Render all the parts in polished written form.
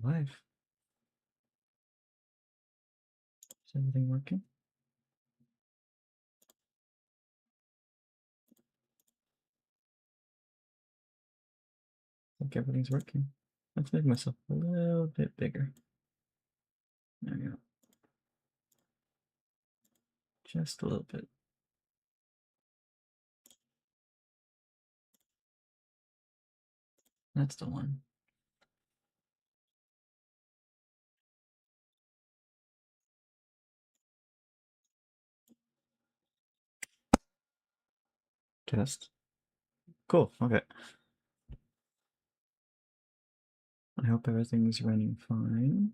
Live. Is everything working? I think everything's working. Let's make myself a little bit bigger. There we go. Just a little bit. That's the one. Test. Cool. Okay. I hope everything's running fine.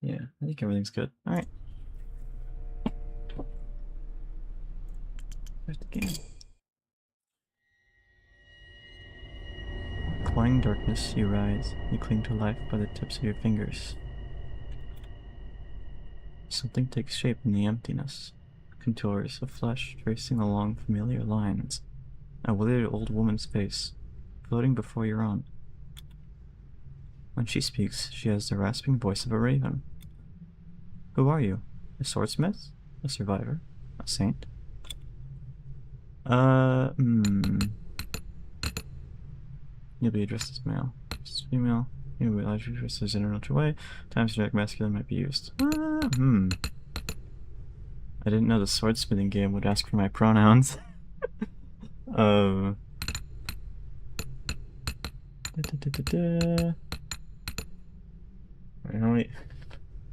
Yeah, I think everything's good. All right. There's the game. Cloying darkness, you rise. You cling to life by the tips of your fingers. Something takes shape in the emptiness. Contours of flesh tracing along familiar lines. A withered old woman's face, floating before your own. When she speaks, she has the rasping voice of a raven. Who are you? A swordsmith? A survivor? A saint? You'll be addressed as male. As female. You will be allowed to be addressed as in a neutral way. Times generic masculine might be used. I didn't know the swordsmithing game would ask for my pronouns. How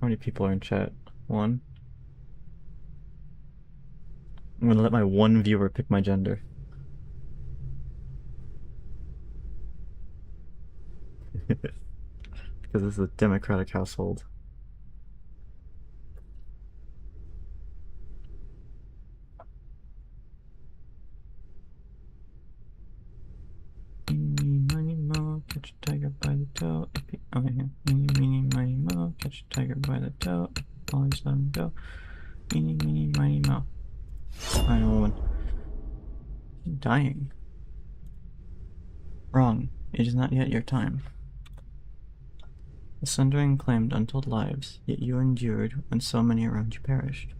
many people are in chat? One? I'm gonna let my one viewer pick my gender. Because this is a democratic household. Eeny, miny, mo, catch a tiger by the toe. Oh, yeah. Eeny, meeny, miny, mo, catch a tiger by the toe. Always let him go. Eeny, meeny, miny, mo. Iron woman. Dying. Wrong. It is not yet your time. The Sundering claimed untold lives, yet you endured when so many around you perished.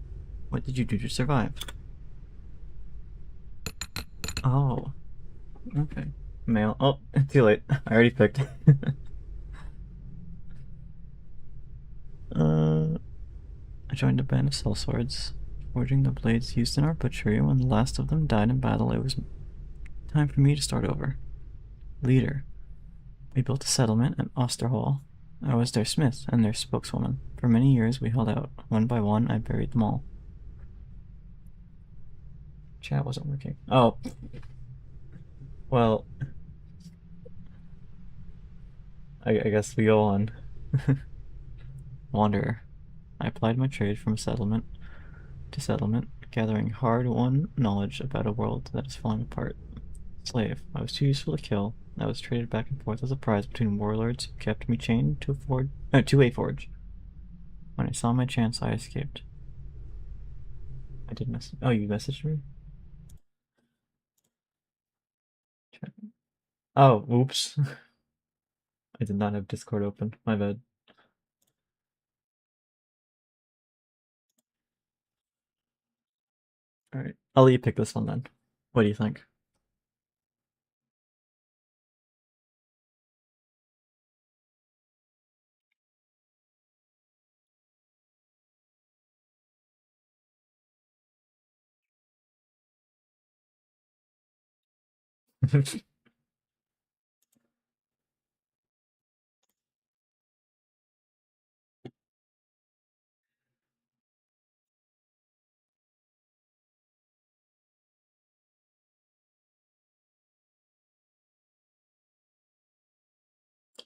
What did you do to survive? Oh. Okay. Male. Oh, too late. I already picked. I joined a band of sellswords, forging the blades used in our butchery. When the last of them died in battle, it was time for me to start over. Leader. We built a settlement at Osterhall. I was their smith and their spokeswoman. For many years we held out. One by one I buried them all. Chat wasn't working. Oh. Well. I guess we go on. Wanderer. I applied my trade from settlement to settlement, gathering hard-won knowledge about a world that is falling apart. Slave. I was too useful to kill. I was traded back and forth as a prize between warlords who kept me chained to a forge. When I saw my chance, I escaped. I did message. Oh, you messaged me? Oh, oops. I did not have Discord open. My bad. Alright. I'll let you pick this one then. What do you think?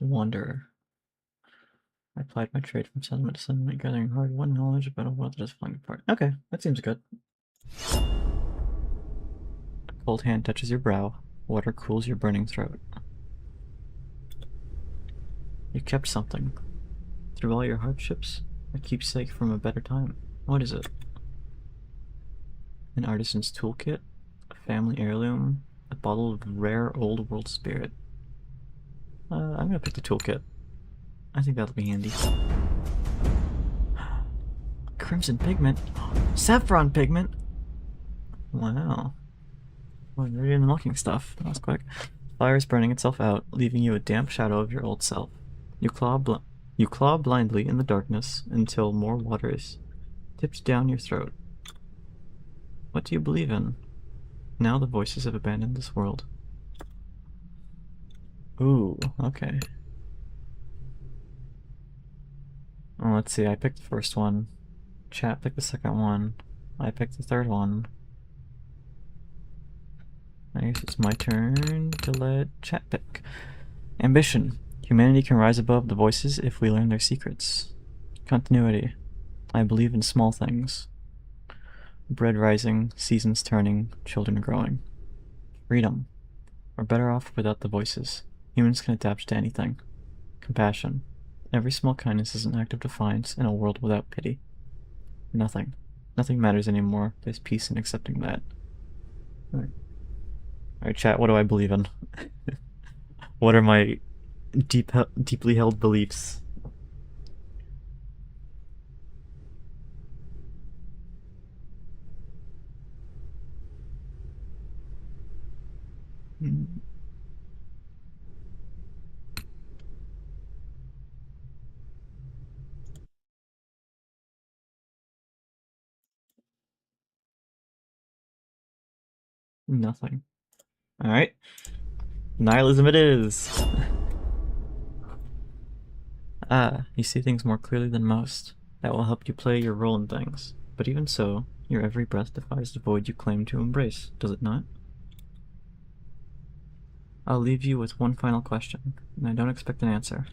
Wanderer. I applied my trade from settlement to settlement, gathering hard-won knowledge about a world that is falling apart. Okay, that seems good. A cold hand touches your brow. Water cools your burning throat. You kept something. Through all your hardships, a keepsake from a better time. What is it? An artisan's toolkit? family heirloom, a bottle of rare old world spirit. I'm gonna pick the toolkit. I think that'll be handy. Crimson pigment? Saffron pigment? Wow. Well, you're already unlocking stuff. That was quick. Fire is burning itself out, leaving you a damp shadow of your old self. You claw blindly in the darkness until more water is tipped down your throat. What do you believe in? Now the voices have abandoned this world. Ooh, okay. Well, let's see, I picked the first one. Chat picked the second one. I picked the third one. I guess it's my turn to let chat pick. Ambition. Humanity can rise above the voices if we learn their secrets. Continuity. I believe in small things. Bread rising, seasons turning, children growing. Freedom. We're better off without the voices. Humans can adapt to anything. Compassion. Every small kindness is an act of defiance in a world without pity. Nothing. Nothing matters anymore. There's peace in accepting that. Alright, chat, what do I believe in? What are my deeply held beliefs? Nothing. Alright. Nihilism it is! Ah, you see things more clearly than most. That will help you play your role in things. But even so, your every breath defies the void you claim to embrace, does it not? I'll leave you with one final question, and I don't expect an answer.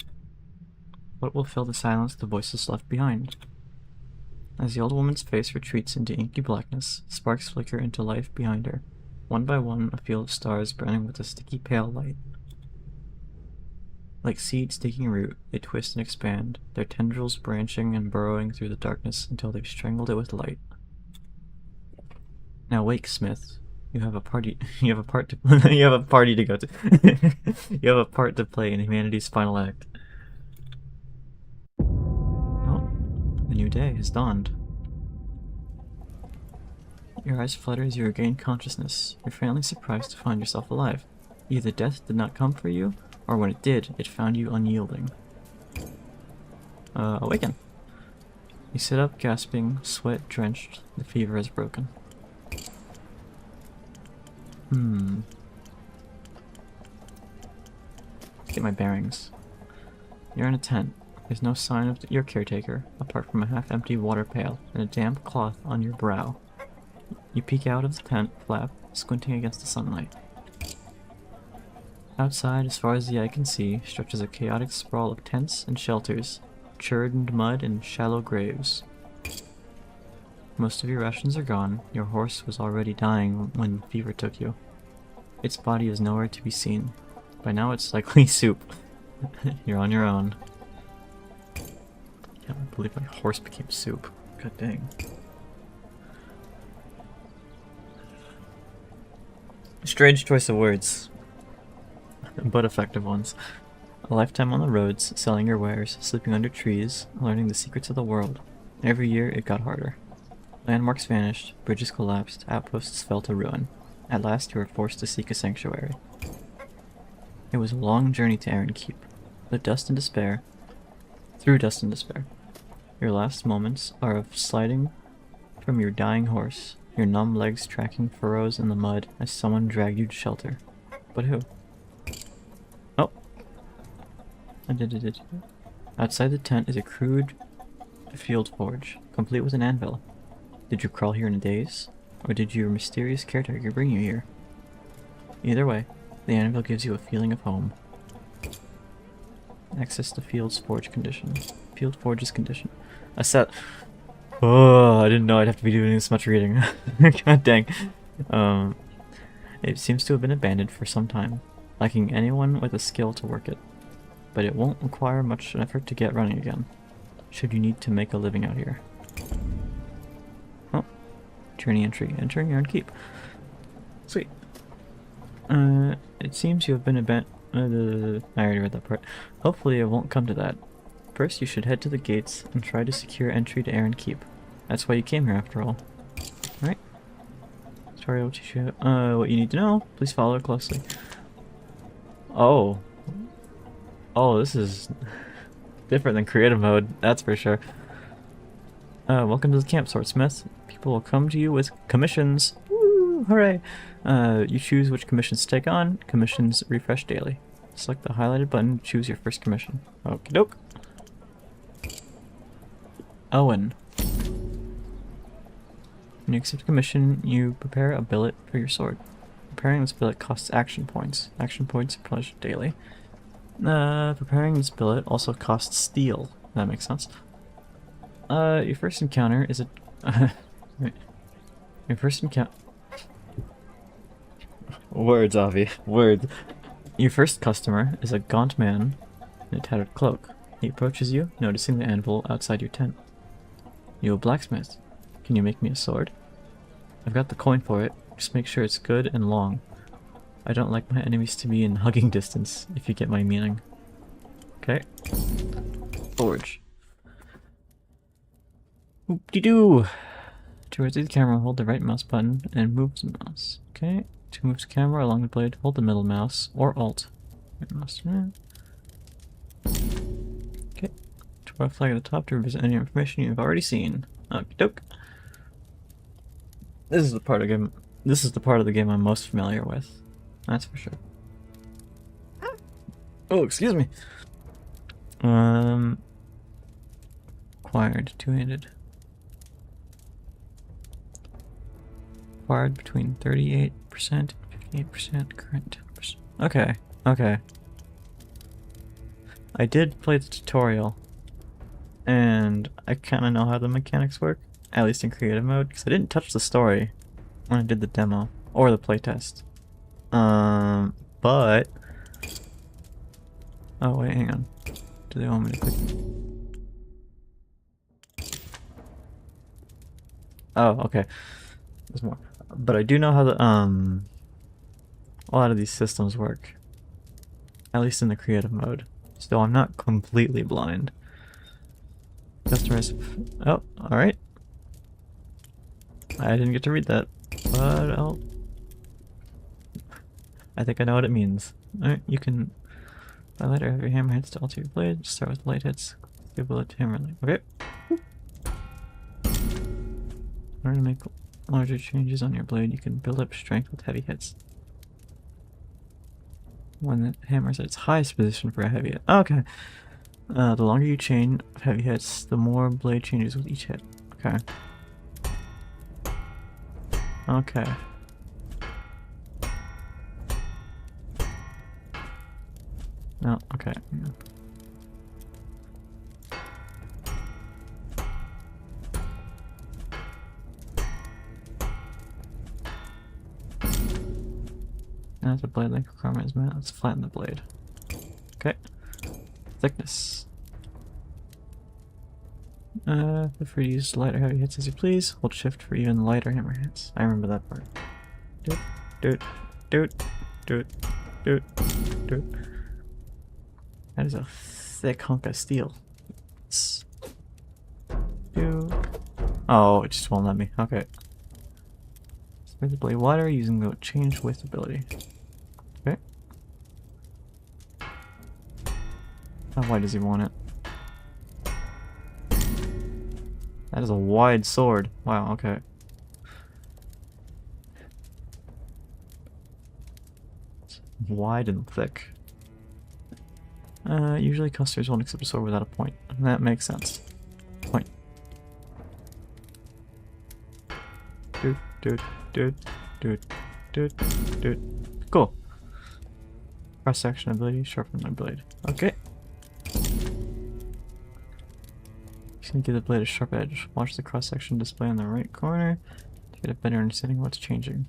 What will fill the silence the voices left behind? As the old woman's face retreats into inky blackness, sparks flicker into life behind her. One by one, a field of stars burning with a sticky pale light. Like seeds taking root, they twist and expand, their tendrils branching and burrowing through the darkness until they've strangled it with light. Now wake, Smith. You have a party. You have a part to. You have a party to go to. You have a part to play in humanity's final act. Oh, a new day has dawned. Your eyes flutter as you regain consciousness. You're faintly surprised to find yourself alive. Either death did not come for you, or when it did, it found you unyielding. Awaken. You sit up, gasping, sweat drenched. The fever has broken. Get my bearings. You're in a tent. There's no sign of your caretaker, apart from a half-empty water pail and a damp cloth on your brow. You peek out of the tent flap, squinting against the sunlight. Outside, as far as the eye can see, stretches a chaotic sprawl of tents and shelters, churned mud and shallow graves. Most of your rations are gone. Your horse was already dying when fever took you. Its body is nowhere to be seen. By now it's likely soup. You're on your own. I can't believe my horse became soup. God dang. Strange choice of words, but effective ones. A lifetime on the roads, selling your wares, sleeping under trees, learning the secrets of the world. Every year it got harder. Landmarks vanished, bridges collapsed, outposts fell to ruin. At last you were forced to seek a sanctuary. It was a long journey to Aaron Keep. Through dust and despair. Your last moments are of sliding from your dying horse, your numb legs tracking furrows in the mud as someone dragged you to shelter. But who? Oh! I did it. Outside the tent is a crude field forge, complete with an anvil. Did you crawl here in a daze? Or did your mysterious caretaker bring you here? Either way, the anvil gives you a feeling of home. Access the field's forge condition. Field forge's condition. A set. Oh, I didn't know I'd have to be doing this much reading. God dang. It seems to have been abandoned for some time, lacking anyone with a skill to work it. But it won't require much effort to get running again, should you need to make a living out here. Oh. Journey entry. Entering Aaron Keep. Sweet. It seems you have been I already read that part. Hopefully it won't come to that. First, you should head to the gates and try to secure entry to Aaron Keep. That's why you came here after all. Right? Sorry, I'll teach you what you need to know. Please follow closely. Oh. Oh, this is different than creative mode, that's for sure. Welcome to the camp, Swordsmith. People will come to you with commissions. Woo! Hooray! You choose which commissions to take on. Commissions refresh daily. Select the highlighted button to choose your first commission. Okie doke. Owen. When you accept a commission, you prepare a billet for your sword. Preparing this billet costs action points. Action points are replenished daily. Preparing this billet also costs steel. That makes sense. Your first encounter is a... wait. Your first encounter... Words, Avi. Words. Your first customer is a gaunt man in a tattered cloak. He approaches you, noticing the anvil outside your tent. You a blacksmith. Can you make me a sword? I've got the coin for it. Just make sure it's good and long. I don't like my enemies to be in hugging distance, if you get my meaning. Okay. Forge. Oop-de-doo! To rotate the camera, hold the right mouse button and move the mouse. Okay. To move the camera along the blade, hold the middle mouse or Alt. Right mouse. Okay. To put a flag at the top to revisit any information you have already seen. Okie doke. This is the part of the game I'm most familiar with. That's for sure. Oh, excuse me. Acquired, two-handed. Acquired between 38% and 58%, current 10%. Okay, okay. I did play the tutorial, and I kind of know how the mechanics work, at least in creative mode, because I didn't touch the story when I did the demo, or the playtest. But... Oh wait, hang on. Do they want me to click? Oh, okay. There's more. But I do know how the, a lot of these systems work. At least in the creative mode. So I'm not completely blind. Customers... Oh, alright. I didn't get to read that. But I think I know what it means. Alright, you can... By lighter, have your hammer hits to alter your blade. Start with light hits. Give bullet to hammer light. Okay. In order to make larger changes on your blade, you can build up strength with heavy hits. When the hammer's at its highest position for a heavy hit. Okay. The longer you chain heavy hits, the more blade changes with each hit. Okay. Okay. No, okay. Yeah. That's a blade length requirement, isn't it? Let's flatten the blade. Okay. Thickness. Feel free to use lighter heavy hits as you please. Hold shift for even lighter hammer hits. I remember that part. Doot, doot, doot, doot, doot, doot. That is a thick hunk of steel. Oh, it just won't let me. Okay. Spread the blade wider using the change width ability. Okay. How wide does he want it? That is a wide sword. Wow, okay. It's wide and thick. Usually customers won't accept a sword without a point. That makes sense. Point. Doot, doot, doot, doot, doot, doot. Cool. Cross-section ability, sharpen my blade. Okay. Just gonna give the blade a sharp edge. Watch the cross-section display in the right corner to get a better understanding of what's changing.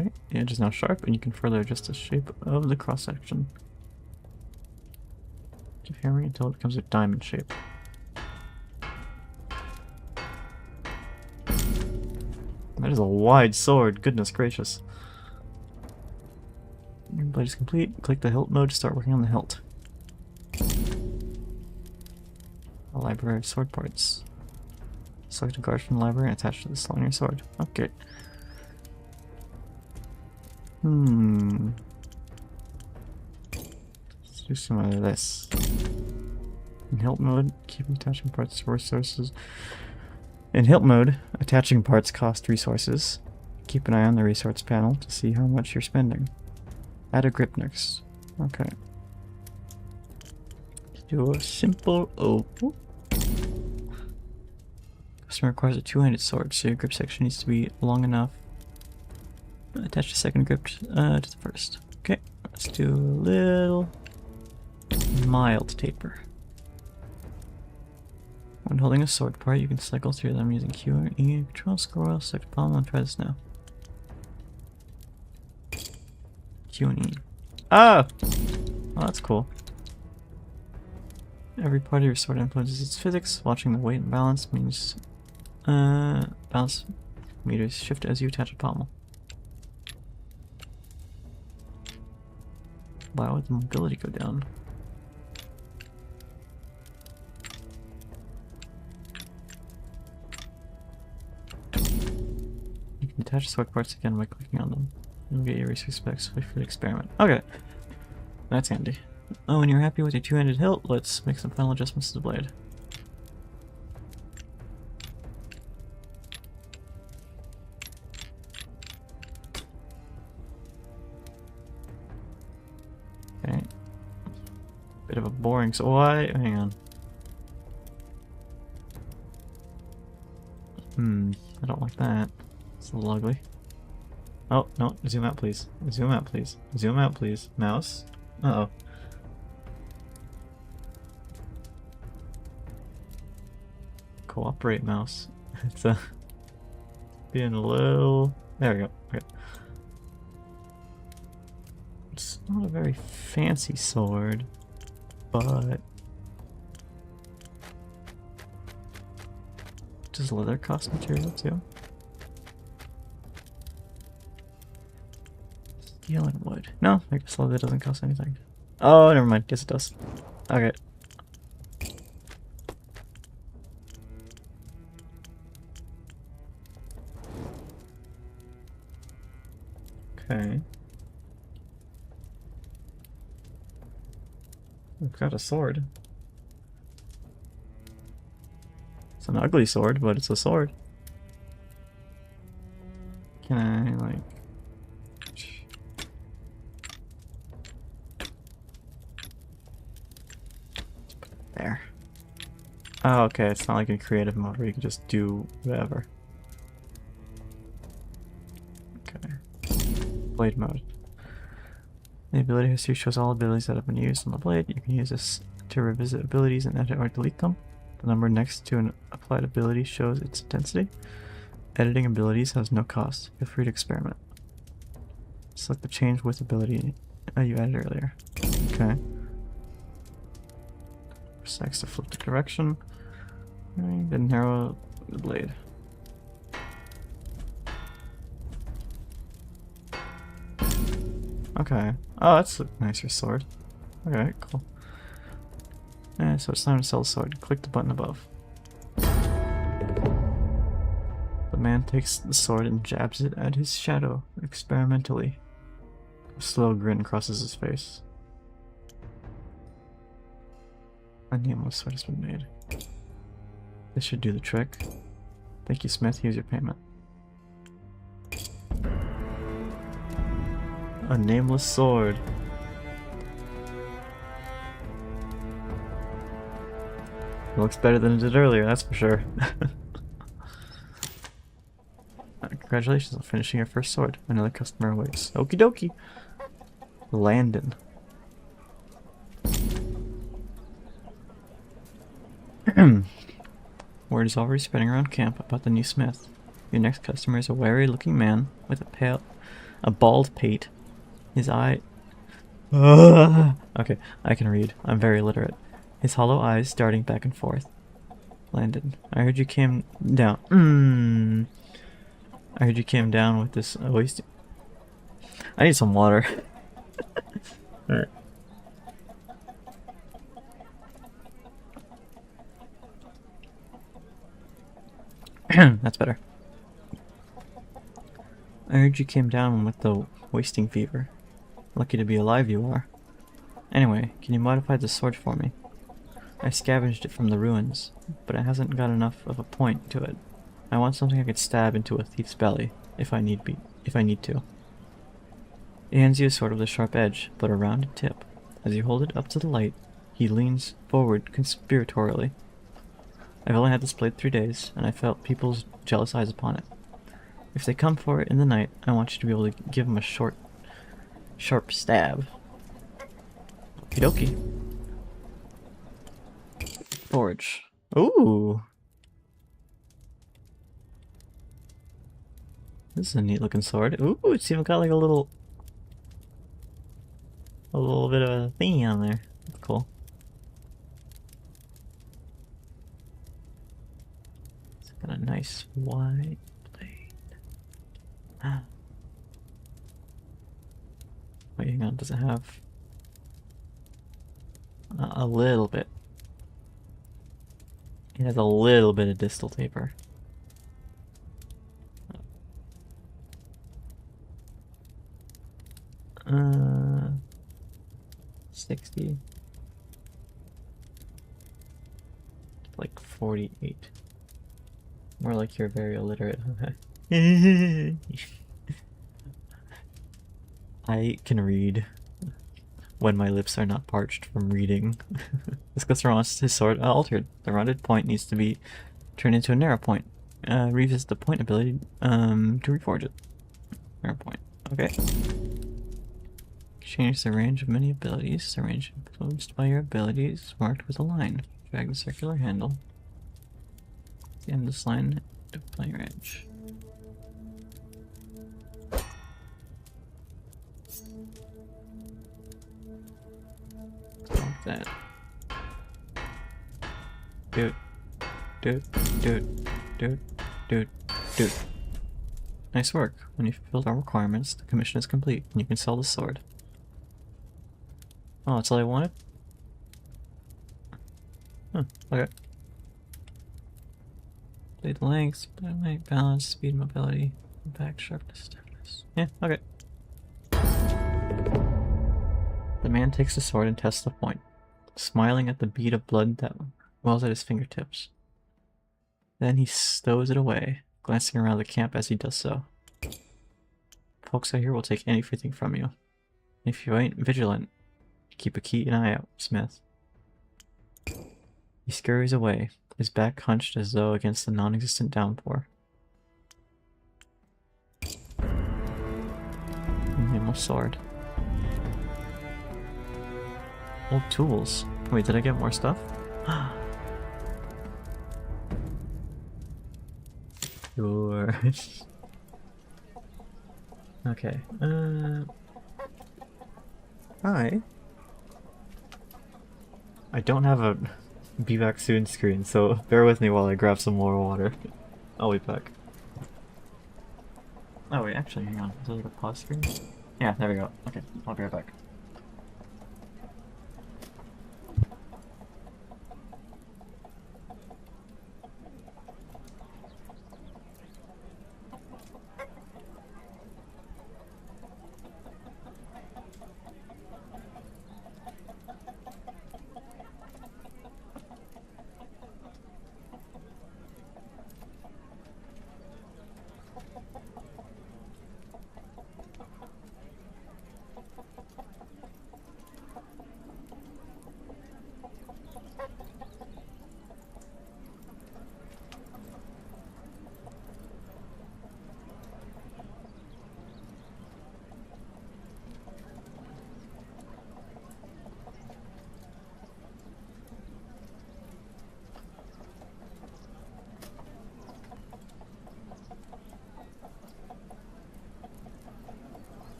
Okay, the edge is now sharp, and you can further adjust the shape of the cross-section. Keep hammering until it becomes a diamond shape. That is a wide sword, goodness gracious. Your blade is complete. Click the hilt mode to start working on the hilt. A library of sword parts. Select a guard from the library and attach to the slot on your sword. Okay. Let's do some of this. In hilt mode, keep attaching parts to resources. In hilt mode, attaching parts cost resources. Keep an eye on the resource panel to see how much you're spending. Add a grip next. Okay. Let's do a simple Customer requires a two-handed sword, so your grip section needs to be long enough. Attach the second grip to the first. Okay, let's do a little mild taper. When holding a sword part, you can cycle through them using Q and E. Control scroll, select palm, and try this now. Q and E. Ah! Oh, that's cool. Every part of your sword influences its physics. Watching the weight and balance means balance meters shift as you attach a pommel. Why would the mobility go down? You can attach sword parts again by clicking on them. You'll get your research specs for the experiment. Okay. That's handy. Oh, when you're happy with your two-handed hilt, let's make some final adjustments to the blade. Okay. Bit of a boring, so why? Hang on. I don't like that. It's a little ugly. Oh, no, zoom out please. Zoom out please. Zoom out please. Mouse. Uh-oh. Cooperate, mouse. It's being a little... There we go. Okay. It's not a very fancy sword, but... Does leather cost material too? Steel and wood. No, I guess leather doesn't cost anything. Oh, never mind. Guess it does. Okay. Okay. We've got a sword. It's an ugly sword, but it's a sword. Can I, like... There. Oh, okay, it's not like a creative mode where you can just do whatever. Okay. Blade mode. The ability history shows all abilities that have been used on the blade. You can use this to revisit abilities and edit or delete them. The number next to an applied ability shows its intensity. Editing abilities has no cost. Feel free to experiment. Select the change with ability you added earlier. Okay. Press X to flip the direction. Then narrow the blade. Okay. Oh, that's a nicer sword. Okay, cool. So it's time to sell the sword. Click the button above. The man takes the sword and jabs it at his shadow, experimentally. A slow grin crosses his face. A nameless sword has been made. This should do the trick. Thank you, Smith. Here's your payment. A nameless sword. It looks better than it did earlier, that's for sure. Congratulations on finishing your first sword. Another customer awaits. Okie dokie. Landon. Word is already spreading around camp about the new smith. Your next customer is a wary-looking man with a bald pate. His eye... Okay, I can read. I'm very literate. His hollow eyes darting back and forth. Landon, I heard you came down. I heard you came down with this waste. I need some water. Alright. That's better. I heard you came down with the wasting fever. Lucky to be alive you are. Anyway, can you modify the sword for me? I scavenged it from the ruins, but it hasn't got enough of a point to it. I want something I could stab into a thief's belly, if I need to. He hands you a sword with a sharp edge, but a rounded tip. As you hold it up to the light, he leans forward conspiratorially. I've only had this blade 3 days, and I felt people's jealous eyes upon it. If they come for it in the night, I want you to be able to give them a short, sharp stab. Okie dokie. Forge. Ooh! This is a neat looking sword. Ooh, it's even got like a little bit of a thingy on there. That's cool. It's got a nice wide blade. Ah. Wait, hang on, does it have a little bit? It has a little bit of distal taper. 60. Like 48. More like you're very illiterate. I can read when my lips are not parched from reading. This Guster wants his sword altered. The rounded point needs to be turned into a narrow point. Revisit the point ability to reforge it. Narrow point. Okay. Change the range of many abilities. The range influenced by your abilities marked with a line. Drag the circular handle. At the end of this line to play your edge. Like that. Dude. Nice work. When you've fulfilled our requirements, the commission is complete and you can sell the sword. Oh, that's all I wanted? Huh, okay. Blade length, balance, speed, mobility, impact, sharpness, stiffness. Yeah, okay. The man takes the sword and tests the point, smiling at the bead of blood that wells at his fingertips. Then he stows it away, glancing around the camp as he does so. Folks out here will take anything from you. If you ain't vigilant, keep a keen eye out, Smith. He scurries away, his back hunched as though against the non-existent downpour. Enamel sword. Old tools. Wait, did I get more stuff? Sure. Okay. Hi. I don't have a be back soon screen, so bear with me while I grab some more water. I'll be back. Oh wait, actually, hang on. Is there like a pause screen? Yeah, there we go. Okay, I'll be right back.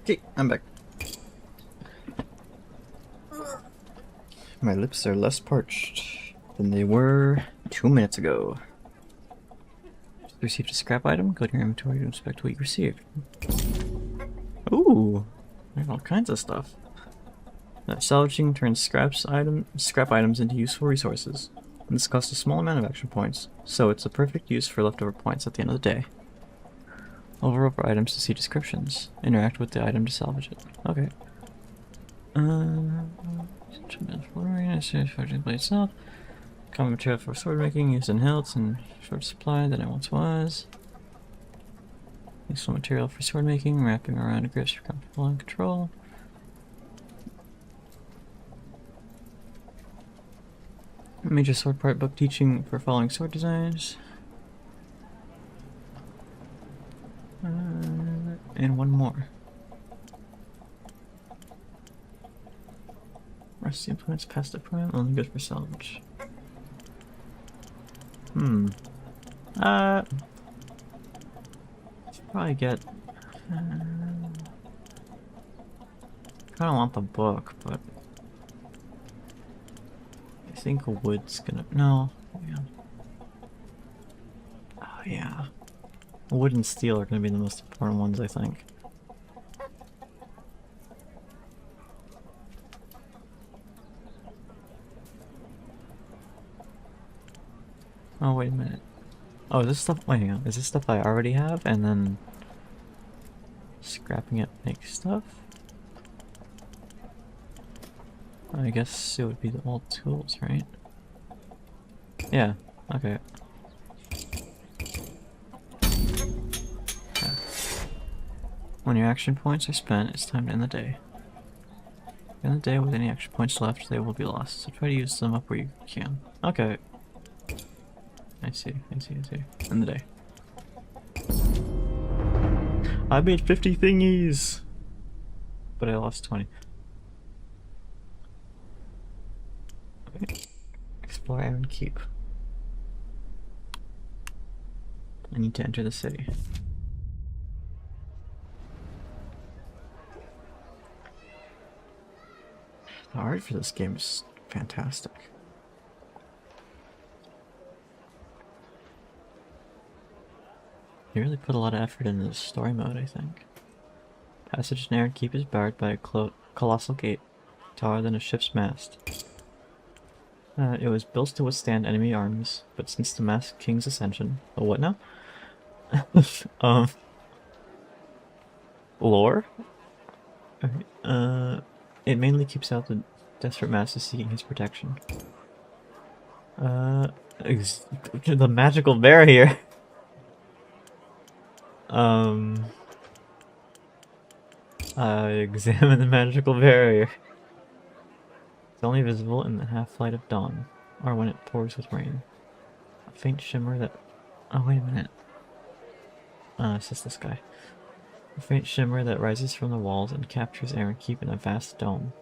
Okay, I'm back. My lips are less parched than they were 2 minutes ago. Received a scrap item. Go to your inventory to inspect what you received. Ooh, there's all kinds of stuff. Salvaging turns scrap items into useful resources. And this costs a small amount of action points, so it's a perfect use for leftover points at the end of the day. Hover over items to see descriptions. Interact with the item to salvage it. Okay. Blade itself. Common material for sword making, used in hilts and short supply than it once was. Useful material for sword making, wrapping around grips for comfortable and control. Major sword part book teaching for following sword designs. And one more. Rusty implements, past deployment, only good for salvage. Should probably get. I don't want the book, but I think wood's gonna. No. Yeah. Oh, yeah. Wood and steel are gonna be the most important ones, I think. Oh, wait a minute. Oh, is this stuff. Wait, hang on. Is this stuff I already have and then scrapping it makes stuff? I guess it would be the old tools, right? Yeah, okay. Yeah. When your action points are spent, it's time to end the day. End the day with any action points left, they will be lost, so try to use them up where you can. Okay. I see. End the day. I made 50 thingies! But I lost 20. Okay. Explore Iron Keep. I need to enter the city. The art for this game is fantastic. They really put a lot of effort into the story mode, I think. Passage in Iron Keep is barred by a colossal gate, taller than a ship's mast. It was built to withstand enemy armies, but since the Masked King's ascension... Oh, what now? Lore? It mainly keeps out the desperate masses seeking his protection. The magical barrier! Examine the magical barrier. It's only visible in the half-light of dawn, or when it pours with rain. A faint shimmer that... Oh, wait a minute. It's just this guy. A faint shimmer that rises from the walls and captures Iron Keep in a vast dome.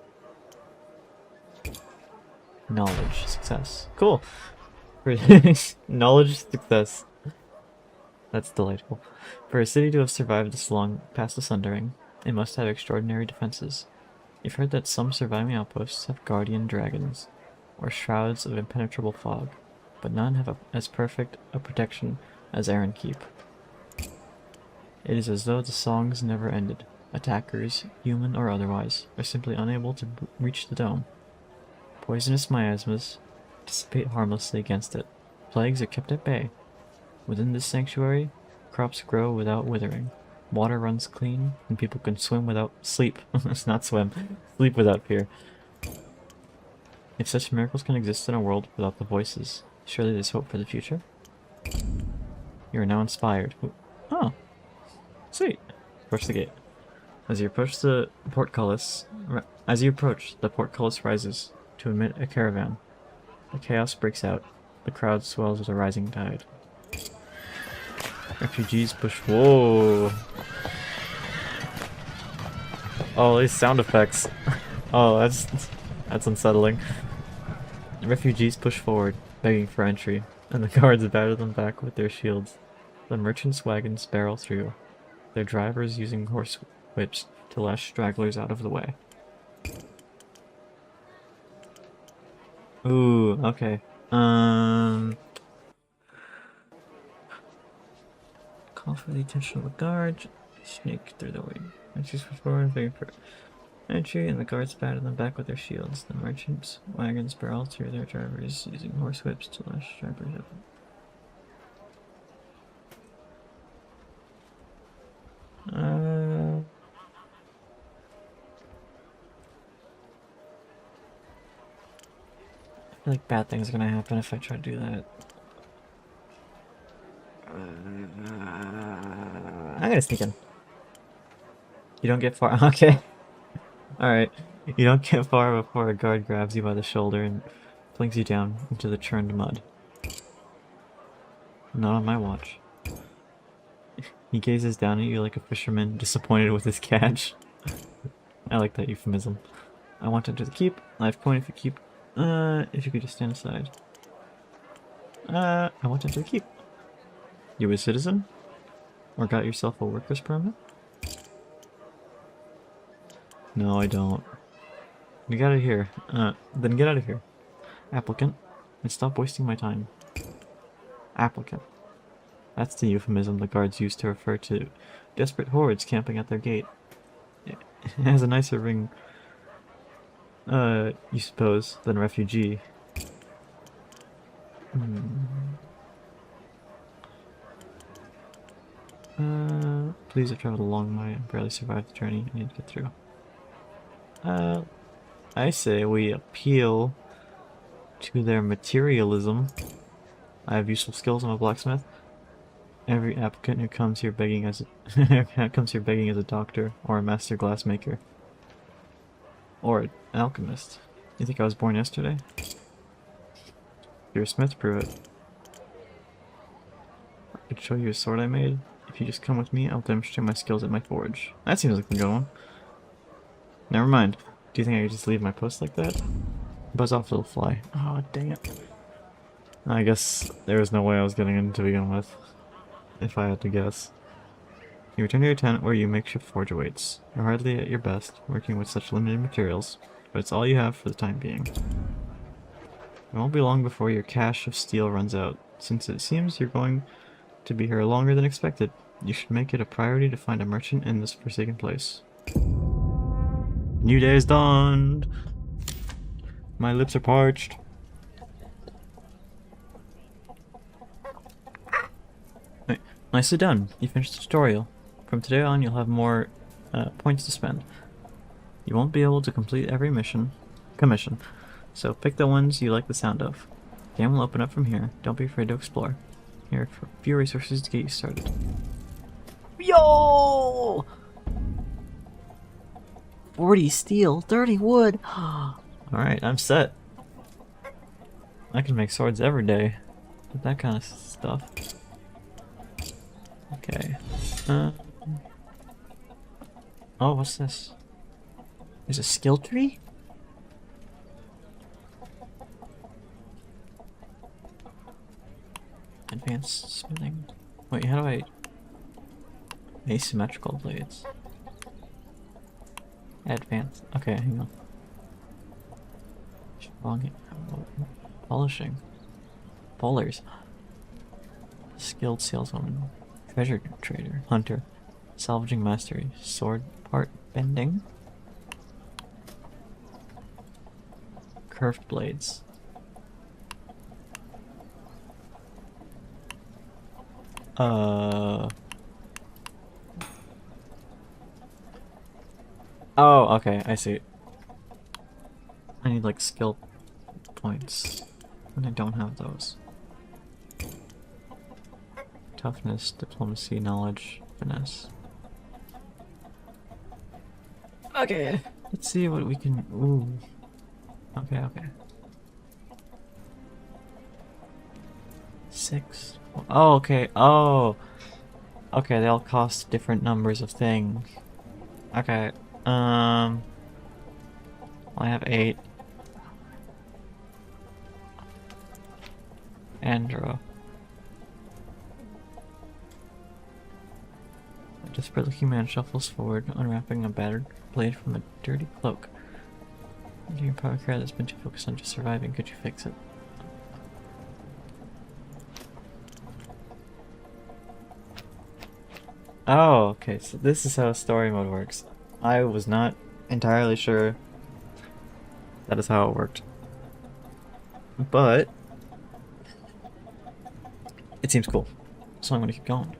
Knowledge. Success. Cool! Knowledge. Success. That's delightful. For a city to have survived this long past the Sundering, it must have extraordinary defenses. You've heard that some surviving outposts have guardian dragons, or shrouds of impenetrable fog, but none have as perfect a protection as Iron Keep. It is as though the songs never ended. Attackers, human or otherwise, are simply unable to reach the dome. Poisonous miasmas dissipate harmlessly against it. Plagues are kept at bay. Within this sanctuary, crops grow without withering. Water runs clean, and people can swim without sleep. It's not swim. Sleep without fear. If such miracles can exist in a world without the voices, surely there's hope for the future? You are now inspired. Oh. Sweet. Approach the gate. As you approach, the portcullis rises to admit a caravan. The chaos breaks out. The crowd swells with a rising tide. Refugees push. Whoa! Oh, these sound effects. Oh, that's unsettling. The refugees push forward, begging for entry, and the guards batter them back with their shields. The merchants' wagons barrel through, their drivers using horse whips to lash stragglers out of the way. Ooh, okay. Call for the attention of the guard. Sneak through the way. Entries forward, waiting for entry, and the guards batter them back with their shields. The merchants' wagons barrel through their drivers, using horse whips to lash drivers up. I feel like bad things are gonna happen if I try to do that. I'm gonna sneak in. You don't get far. Okay. Alright. You don't get far before a guard grabs you by the shoulder and flings you down into the churned mud. Not on my watch. He gazes down at you like a fisherman disappointed with his catch. I like that euphemism. I want to enter the keep. I have coin if you keep. If you could just stand aside. I want to enter the keep. You a citizen? Or got yourself a worker's permit? No, I don't. You got out of here. Then get out of here. Applicant. And stop wasting my time. Applicant. That's the euphemism the guards use to refer to desperate hordes camping at their gate. It has a nicer ring, you suppose, than refugee. Please have traveled a long way and barely survived the journey. I need to get through. I say we appeal to their materialism. I have useful skills. I'm a blacksmith. Every applicant who comes here begging as a doctor or a master glassmaker or an alchemist. You think I was born yesterday? You're a smith, prove it. I could show you a sword I made. If you just come with me, I'll demonstrate my skills at my forge. That seems like a good one. Never mind. Do you think I could just leave my post like that? Buzz off, little fly. Oh, dang it. I guess there was no way I was getting in to begin with. If I had to guess. You return to your tent where your makeshift forge awaits. You're hardly at your best, working with such limited materials, but it's all you have for the time being. It won't be long before your cache of steel runs out. Since it seems you're going to be here longer than expected, you should make it a priority to find a merchant in this forsaken place. New day is dawned! My lips are parched. Wait, nicely done. You finished the tutorial. From today on, you'll have more points to spend. You won't be able to complete every commission, so pick the ones you like the sound of. The game will open up from here. Don't be afraid to explore. Here are a few resources to get you started. Yo! 40 steel, 30 wood. Alright, I'm set. I can make swords every day with that kind of stuff. Okay. Oh, what's this? There's a skill tree? Advanced smithing. Wait, how do I... Asymmetrical blades. Advanced. Okay, hang on. Polishing. Polars. Skilled saleswoman. Treasure trader. Hunter. Salvaging mastery. Sword part bending. Curved blades. Oh, okay, I see. I need like skill points, and I don't have those. Toughness, diplomacy, knowledge, finesse. Okay, let's see what we can. Ooh. Okay, okay. 6. Oh, okay. Oh. Okay, they all cost different numbers of things. Okay. I have 8. Andro. A desperate looking man shuffles forward, unwrapping a battered blade from a dirty cloak. Your power care that's been too focused on just surviving, could you fix it? Oh, okay, so this is how story mode works. I was not entirely sure that is how it worked. But it seems cool. So I'm gonna keep going.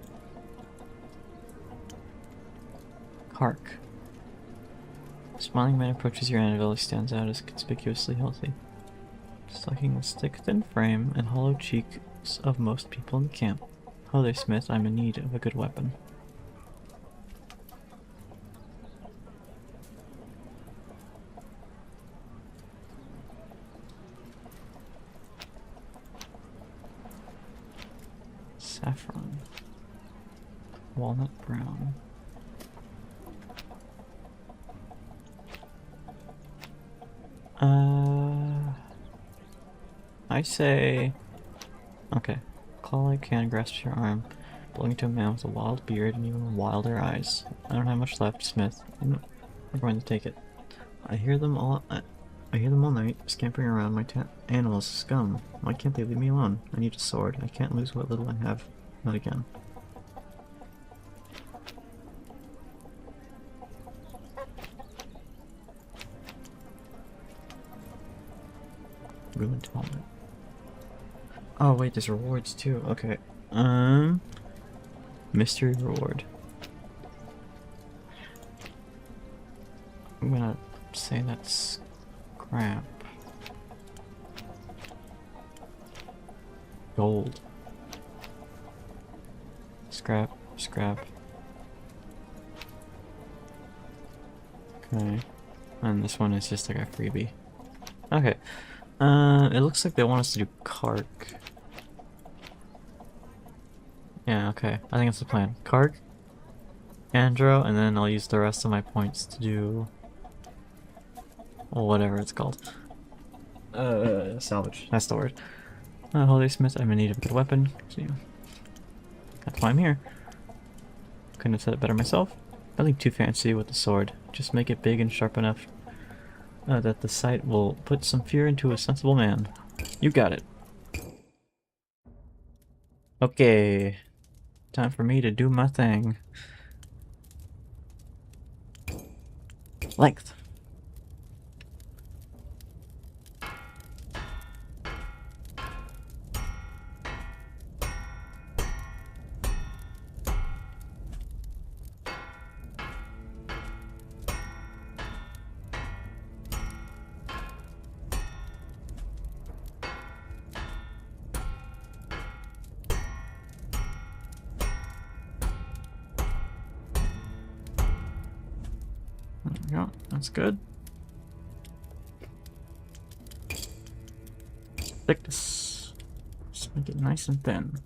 Hark. Smiling man approaches your anvil. He stands out as conspicuously healthy. Just lacking the stick-thin frame and hollow cheeks of most people in the camp. Ho there, Smith, I'm in need of a good weapon. Saffron. Walnut brown. I say... Okay. Claw-like hand grasps your arm, belonging to a man with a wild beard and even wilder eyes. I don't have much left, Smith. I'm going to take it. I hear them all night, scampering around my animals, scum. Why can't they leave me alone? I need a sword. I can't lose what little I have. Not again. Ruined helmet. Oh wait, there's rewards too. Okay. Mystery reward. I'm gonna say that's scrap. Gold. Scrap, scrap. Okay. And this one is just like a freebie. Okay. It looks like they want us to do Kark. Yeah, okay. I think that's the plan. Kark, Andro, and then I'll use the rest of my points to do... well, whatever it's called. Salvage. That's the word. Holy Smith, I'm in need of a good weapon. So, yeah. That's why I'm here. Couldn't have said it better myself. Nothing too fancy with the sword. Just make it big and sharp enough that the sight will put some fear into a sensible man. You got it. Okay. Time for me to do my thing. Length. There we go. That's good. Thickness. Just make it nice and thin.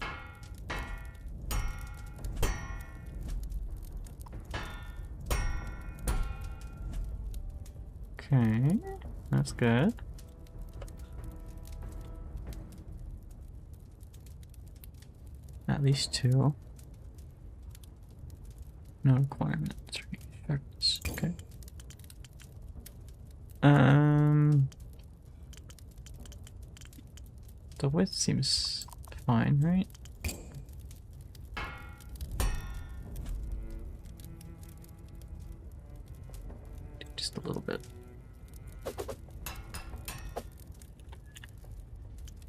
Okay, that's good. At least 2. No requirement. 3 sharpness. Okay. The width seems fine, right? Just a little bit.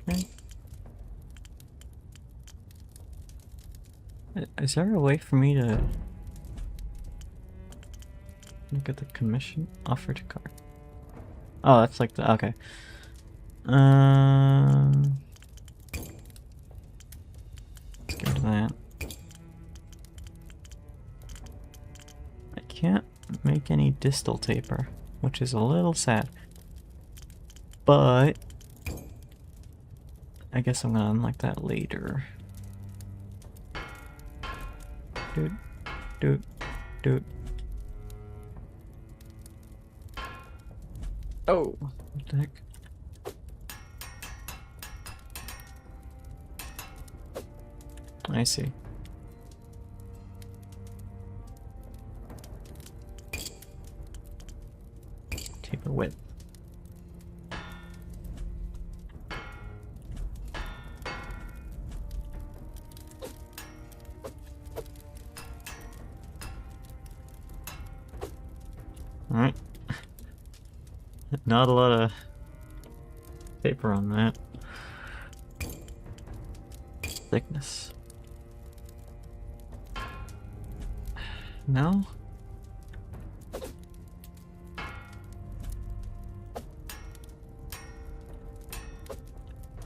Okay. Is there a way for me to look at the commission offer to card? Oh, that's like the okay. Let's get rid of that. I can't make any distal taper, which is a little sad. But I guess I'm gonna unlock that later. Dude, dude, dude. Oh, what the heck? I see. Taper width. Alright. Not a lot of paper on that. Thickness. No?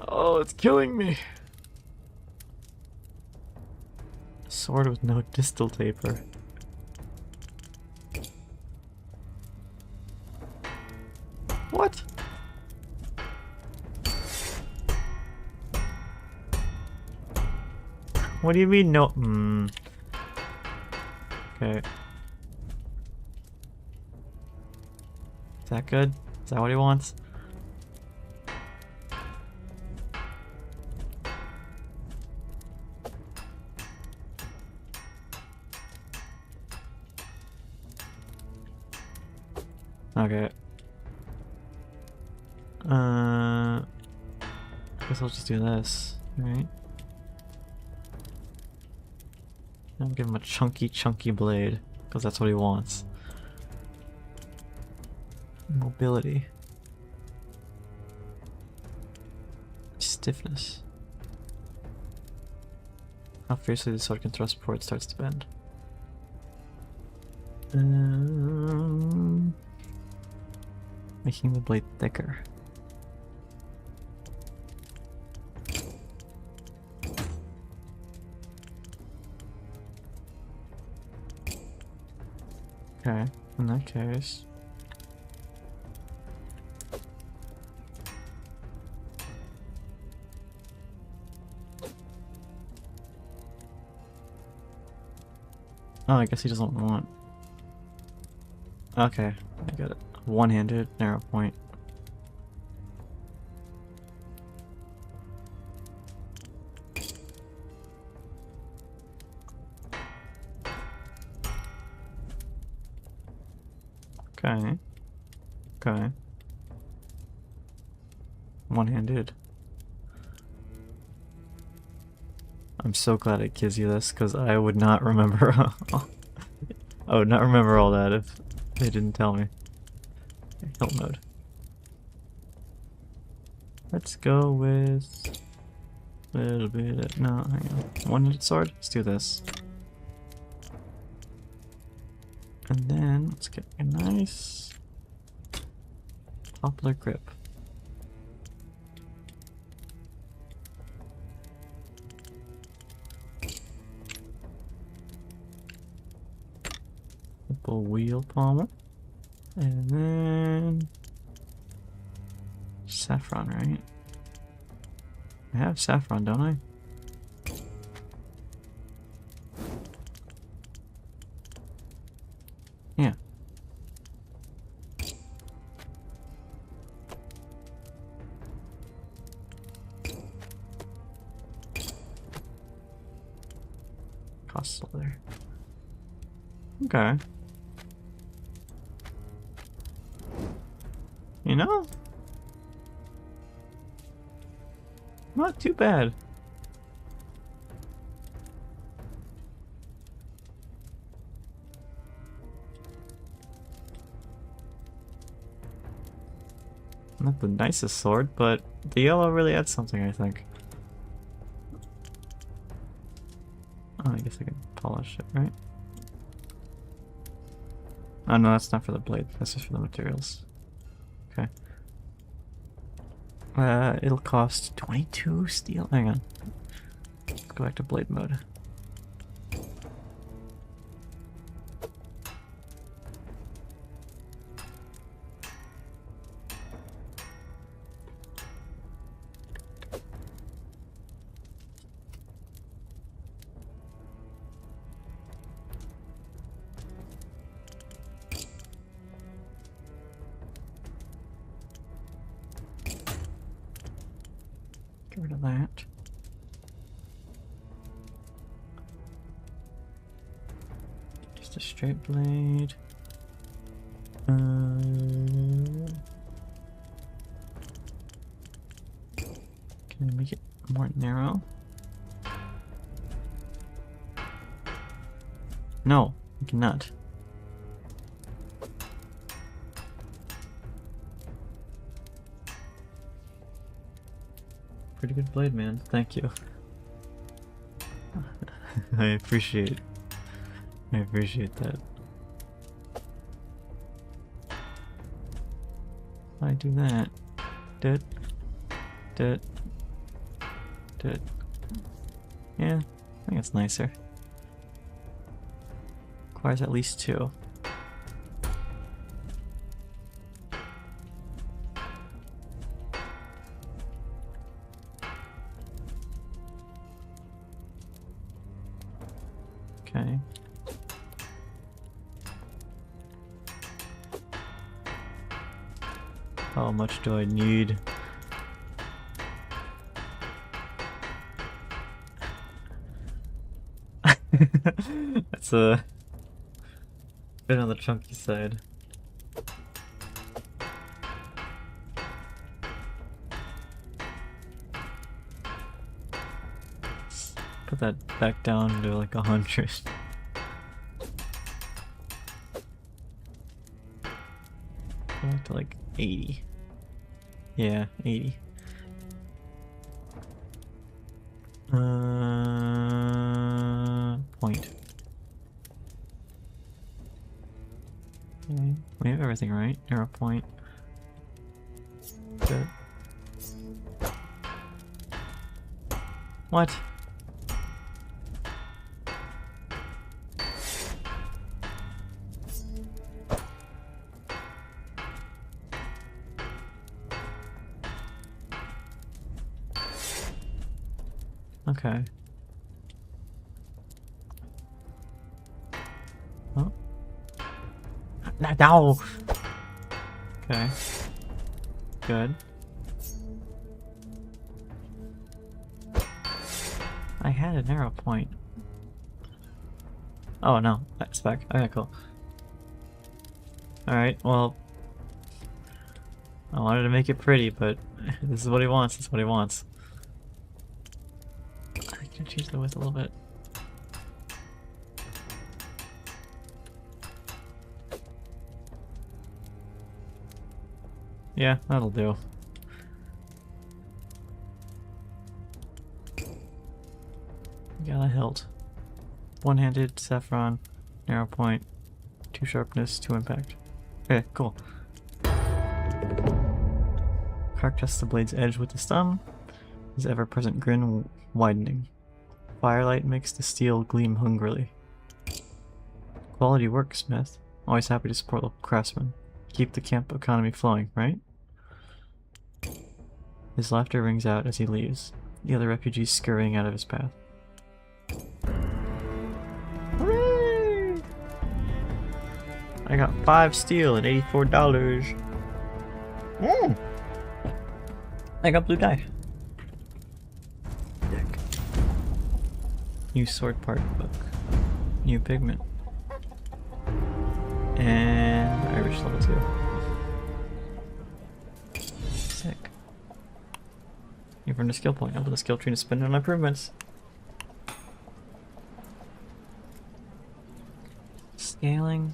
Oh, it's killing me. Sword with no distal taper. What? What do you mean no? Okay. Is that good? Is that what he wants? Okay. I guess I'll just do this, right? I'll give him a chunky blade, because that's what he wants. Mobility. Stiffness. How fiercely the sword can thrust before it starts to bend. Making the blade thicker. Okay, in that case. Oh, I guess he doesn't want. Okay, I get it. One-handed, narrow point. Okay. Okay. One-handed. I'm so glad it gives you this, because I would not remember. I would not remember all that if they didn't tell me. Okay, hilt mode. Let's go with a little bit of, no, hang on. One-handed sword? Let's do this. And then let's get a nice poplar grip. Triple wheel pommel. And then saffron, right? I have saffron, don't I? Yeah. Costs there. Okay. You know? Not too bad. Not the nicest sword, but the yellow really adds something, I think. Oh, I guess I can polish it, right? Oh no, that's not for the blade, that's just for the materials. Okay. It'll cost 22 steel. Hang on. Let's go back to blade mode. Get rid of that. Just a straight blade. Can I make it more narrow? No, I cannot. pretty good blade, man. Thank you. I appreciate that. I do that. Did. Yeah, I think it's nicer. Requires at least 2. Okay. How much do I need? That's a bit on the chunky side. Put that back down to like 100. Back to like 80. Yeah, 80. Point. Okay. We have everything right. Arrow point. Good. What? Okay. Oh. No! Okay. Good. I had an arrow point. Oh no, that's back. Okay, cool. Alright, well... I wanted to make it pretty, but this is what he wants, this is what he wants. I can change the width a little bit. Yeah, that'll do. Got a hilt. One-handed, saffron, narrow point, 2 sharpness, 2 impact. Okay, cool. Crack tests the blade's edge with his thumb, his ever-present grin widening. Firelight makes the steel gleam hungrily. Quality work, Smith. Always happy to support local craftsmen. Keep the camp economy flowing, right? His laughter rings out as he leaves, the other refugees scurrying out of his path. Hooray! I got 5 steel and $84. I got blue dye. Dick. New sword part book. New pigment. And Irish level 2. Sick. You've earned a skill point. Open the skill tree to spend it on improvements. Scaling.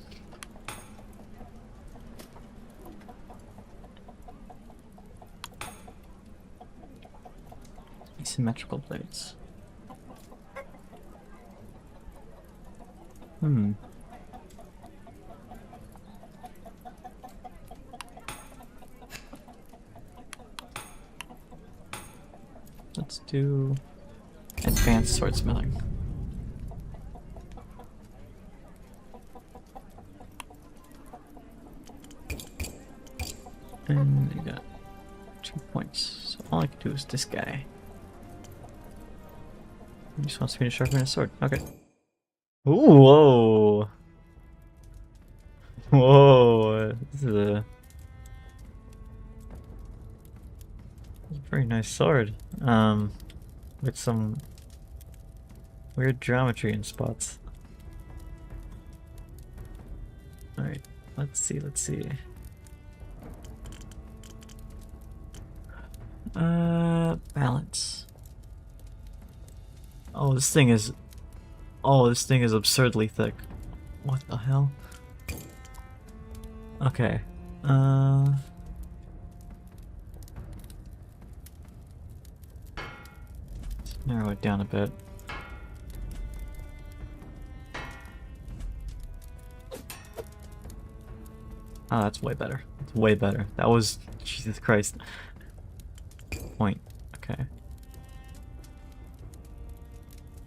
Asymmetrical blades. Let's do advanced swordsmithing. And you got 2 points. So all I can do is this guy. He just wants me to sharpen his sword. Okay. Ooh, whoa. Whoa. This is a very nice sword. With some weird geometry in spots. Alright, let's see. Balance. Oh, this thing is absurdly thick. What the hell? Okay. Narrow it down a bit. Oh, that's way better. It's way better. That was... Jesus Christ. Point. Okay.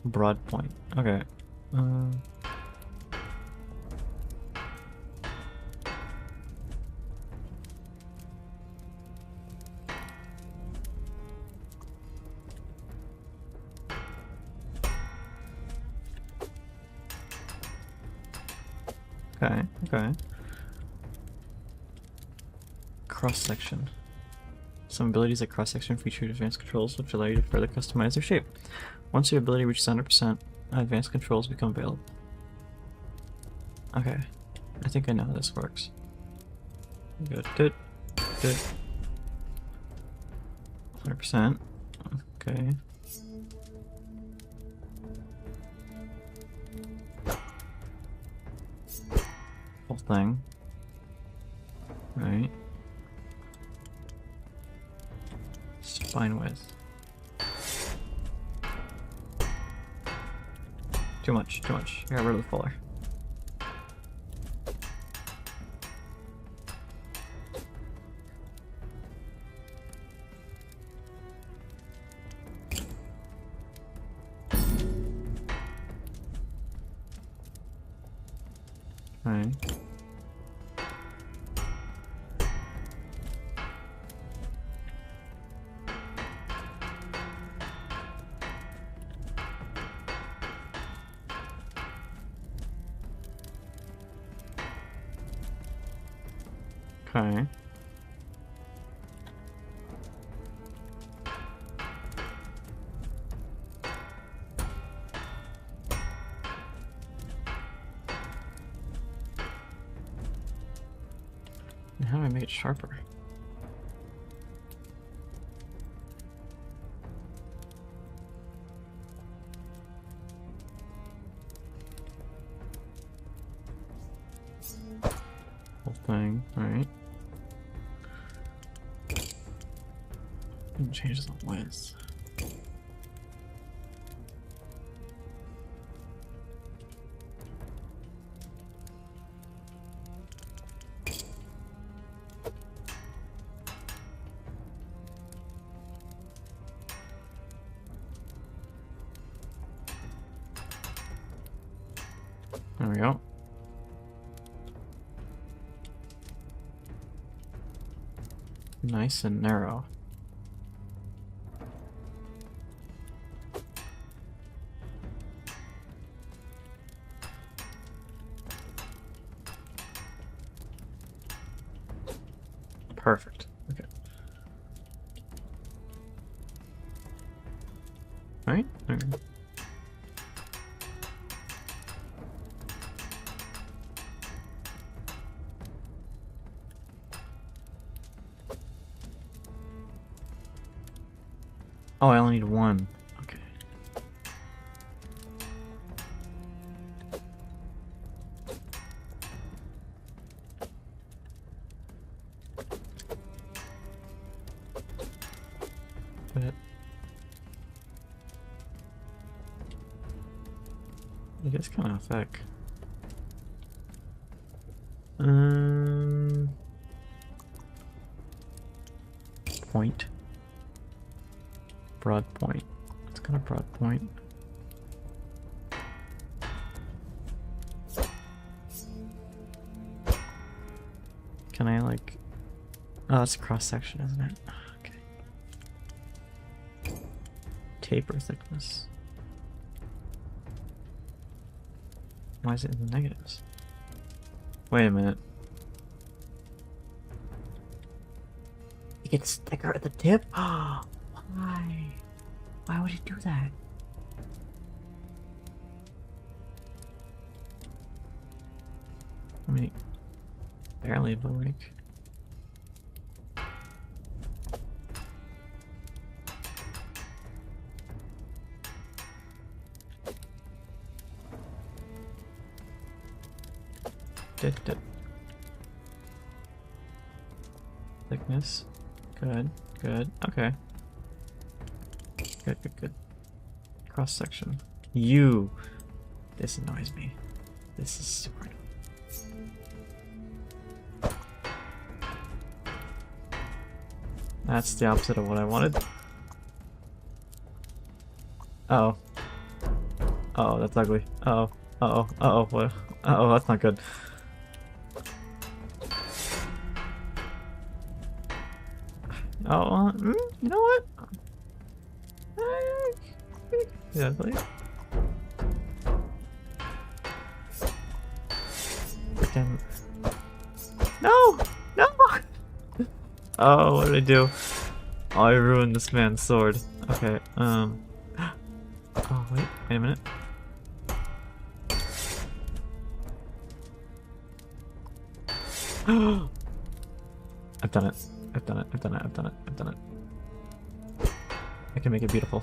Broad point. Okay. Okay, okay. Cross-section. Some abilities at cross-section feature advanced controls which allow you to further customize their shape. Once your ability reaches 100%, advanced controls become available. Okay. I think I know how this works. Good, good, good. 100%. Okay. Whole thing. Right. Spine width. Too much, too much. I got rid of the fuller. Okay. Okay. And how do I make it sharper? Whole thing, alright. Changes the width. There we go. Nice and narrow. Perfect. Okay. Right? There we go. Oh, I only need one. Okay. But it is kind of thick. Point. Broad point. It's got a broad point. Can I like... Oh, it's a cross section, isn't it? Okay. Taper thickness. Why is it in the negatives? Wait a minute. It gets thicker at the tip? Why? Why would it do that? I mean, barely, but like... Dip. Thickness. Good, good. Okay. Good. Cross section. You. This annoys me. This is super annoying. That's the opposite of what I wanted. Uh oh. Uh oh, that's ugly. Uh oh. Uh oh. Uh oh. What? Uh oh, that's not good. Oh, you know what? Yeah, please. Freaking. No! No! Oh, what did I do? Oh, I ruined this man's sword. Okay, Oh, wait a minute. I've done it. I've done it. I've done it. I've done it. I've done it. I can make it beautiful.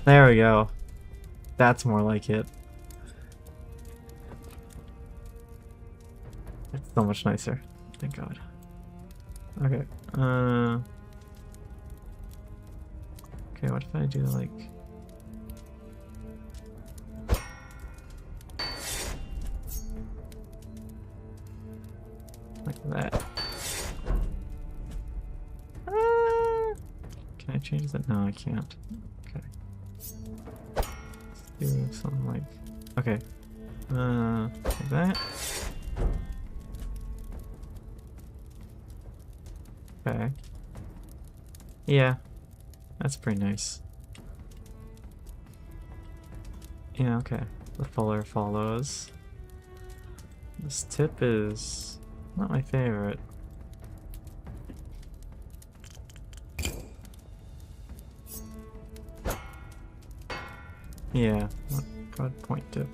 There we go. That's more like it. It's so much nicer. Thank God. Okay. Okay, what if I do like... like that. Can I change that? No, I can't. Okay. Let's do something like... okay. Like that. Okay. Yeah. That's pretty nice. Yeah, okay. The fuller follows. This tip is not my favorite. Yeah, broad point tip.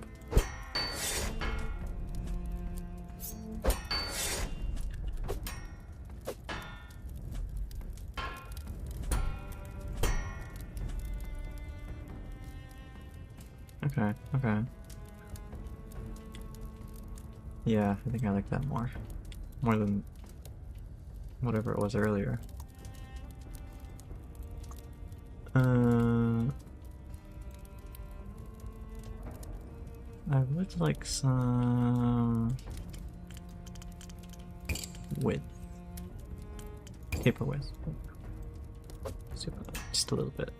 Okay, okay. Yeah, I think I like that more. More than whatever it was earlier. I would like some width. Taper width. Just a little bit.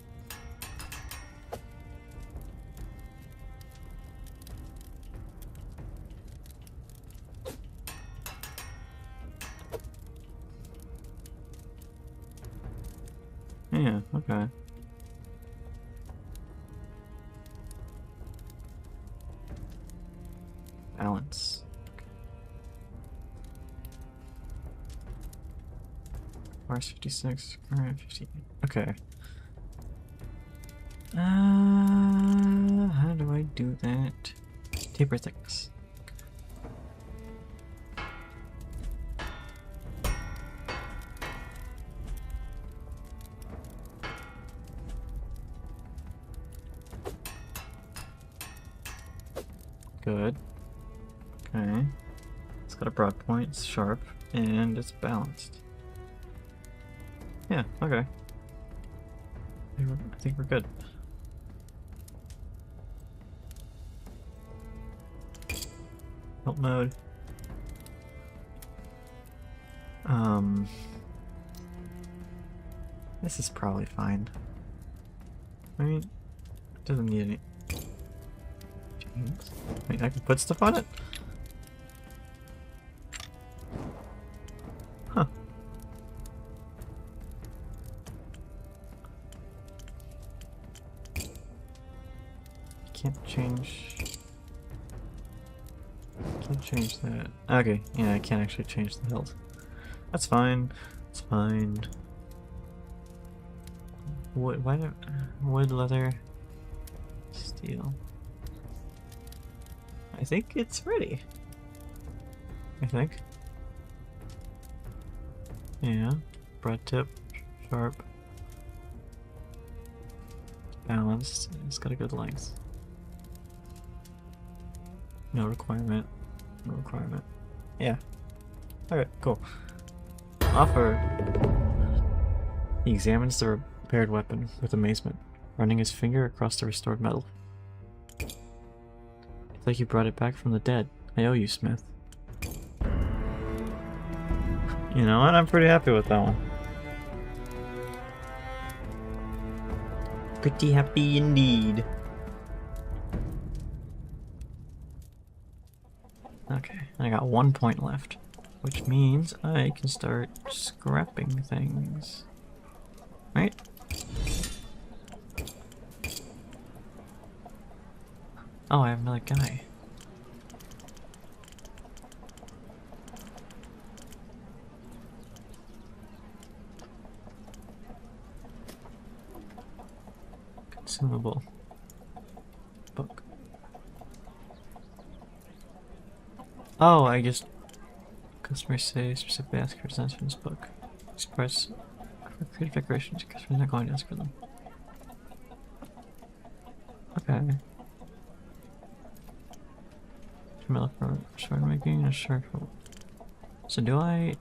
Yeah, okay. Balance. Bars 56, current 58. Okay. How do I do that? Taper thickness. Good. Okay. It's got a broad point, it's sharp, and it's balanced. Yeah, okay. I think we're good. Help mode. This is probably fine. Right? It doesn't need any... Wait, I can put stuff on it? Huh. Can't change that. Okay, yeah, I can't actually change the hilt. That's fine. It's fine. Wood, why don't... wood, leather, steel. I think it's ready. I think. Yeah. Broad tip, sharp. Balanced. It's got a good length. No requirement. No requirement. Yeah. Okay, cool. Offer. He examines the repaired weapon with amazement, running his finger across the restored metal. It's like you brought it back from the dead. I owe you, Smith. You know what? I'm pretty happy with that one. Pretty happy indeed. Okay, I got 1 point left, which means I can start scrapping things. Right? Oh, I have another guy. Consumable. Book. Oh, I just... Customers say specifically ask for designs from this book. Express for creative decorations. Customers are not going to ask for them. Okay. For sword making a shirt. So do I...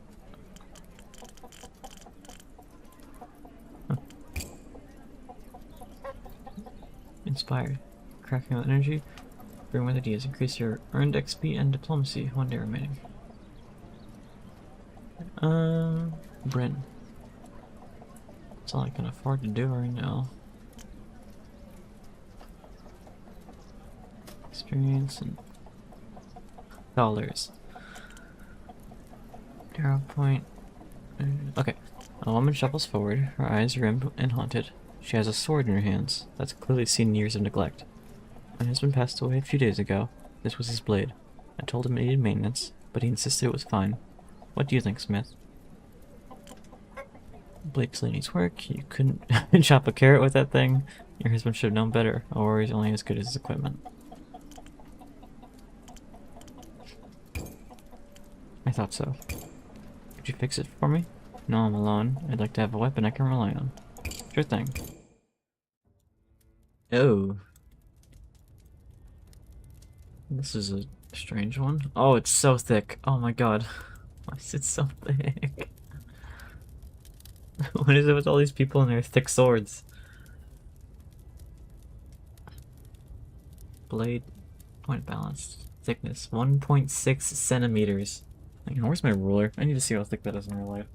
Huh. Inspired. Cracking with energy. Bring with ideas. Increase your earned XP and diplomacy. 1 day remaining. Bryn. That's all I can afford to do right now. Experience and dollars. Arrow point. Okay. A woman shuffles forward, her eyes rimmed and haunted. She has a sword in her hands. That's clearly seen years of neglect. My husband passed away a few days ago. This was his blade. I told him it needed maintenance, but he insisted it was fine. What do you think, Smith? Blade clearly needs work. You couldn't chop a carrot with that thing. Your husband should have known better, or he's only as good as his equipment. I thought so. Could you fix it for me? No, I'm alone. I'd like to have a weapon I can rely on. Sure thing. Oh. This is a strange one. Oh, it's so thick. Oh my god. Why is it so thick? What is it with all these people and their thick swords? Blade point balance. Thickness 1.6 centimeters. Where's my ruler? I need to see how thick that is in real life.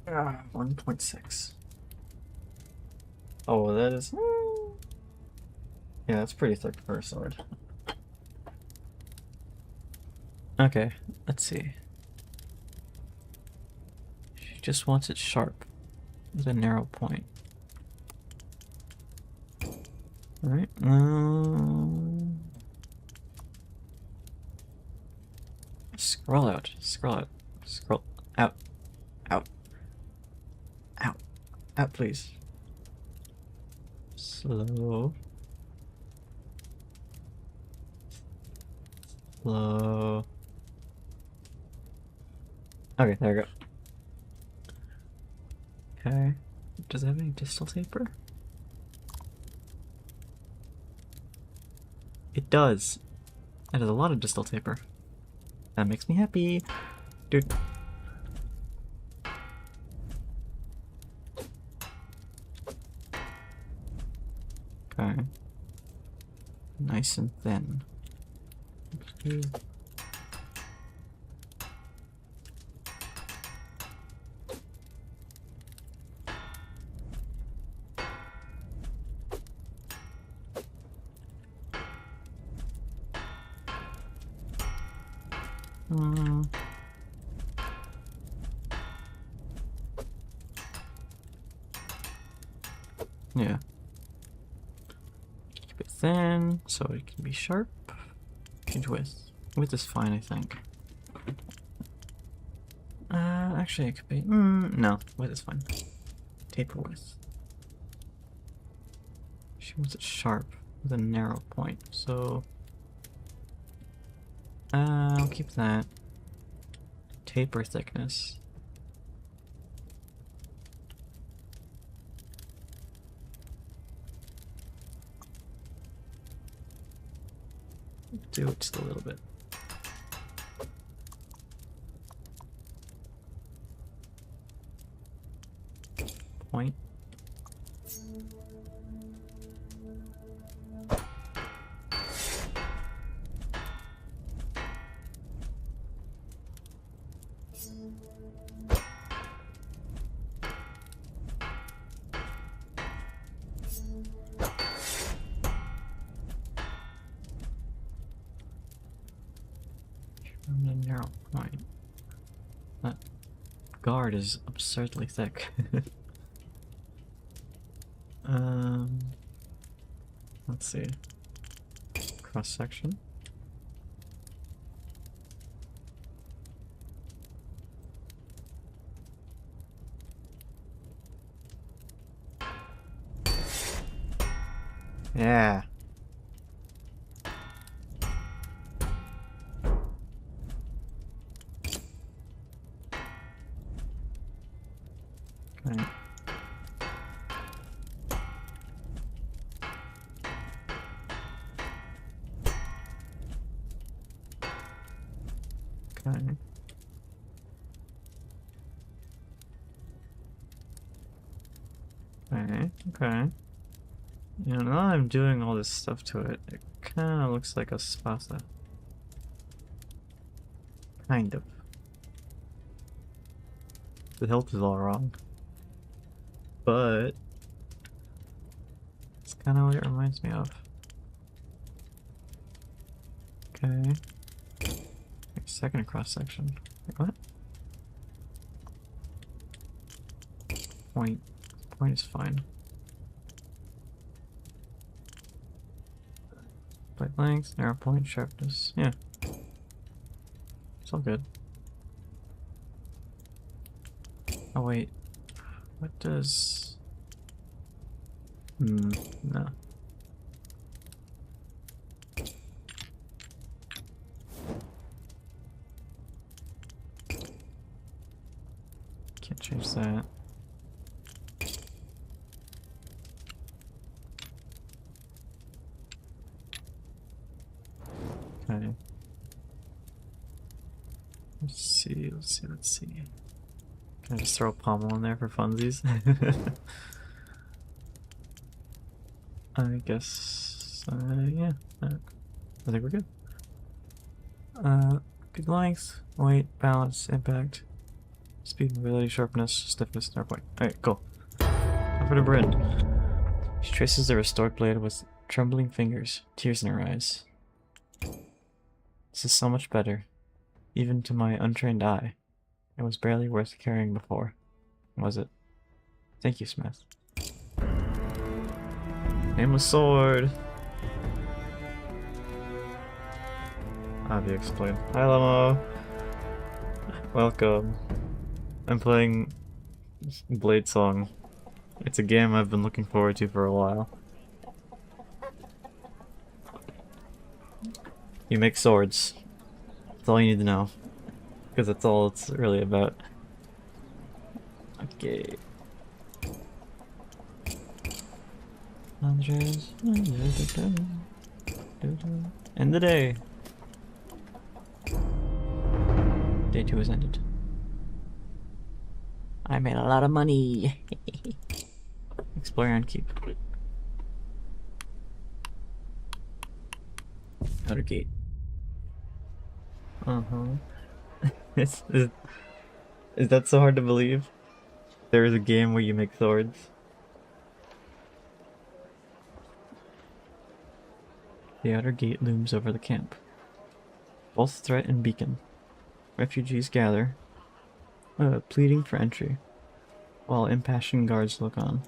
1.6. Oh, that is... Yeah, that's pretty thick for a sword. Okay, let's see. She just wants it sharp with a narrow point. Alright, scroll out, scroll out, scroll out, out, out, out, please. Slow. Slow. Okay, there we go. Okay. Does it have any distal taper? It does. That is a lot of distal taper. That makes me happy. Dude. Okay. Nice and thin. Okay. Yeah. Keep it thin so it can be sharp. Change width. Width is fine, I think. Actually, it could be. No, width is fine. Taper width. She wants it sharp with a narrow point, so. I'll keep that. Taper thickness. Do it just a little bit. point. From a narrow point. That guard is absurdly thick. Let's see. Cross section. Yeah. Okay. Okay. Okay. Okay. You know, now I'm doing all this stuff to it, it kind of looks like a spasa. Kind of. The hilt is all wrong. But it's kind of what it reminds me of. Okay. Second cross section. Wait, what? Point. Point is fine. Blade length, narrow point, sharpness. Yeah. It's all good. Oh wait. What does... no. Can't change that. Okay. Let's see, let's see, let's see. Can I just throw a pommel in there for funsies? I guess, yeah. I think we're good. Good length, weight, balance, impact, speed, mobility, sharpness, stiffness, narrow point. Alright, cool. Over to Bryn. She traces the restored blade with trembling fingers, tears in her eyes. This is so much better. Even to my untrained eye. It was barely worth carrying before. Was it? Thank you, Smith. Nameless sword! Avi explained. Hi, Lamo! Welcome. I'm playing Bladesong. It's a game I've been looking forward to for a while. You make swords. That's all you need to know. Because that's all it's really about. Okay. End the day. Day 2 has ended. I made a lot of money. Explore and keep. Outer gate. Is that so hard to believe? There is a game where you make swords. The outer gate looms over the camp. Both threat and beacon. Refugees gather, pleading for entry, while impassioned guards look on.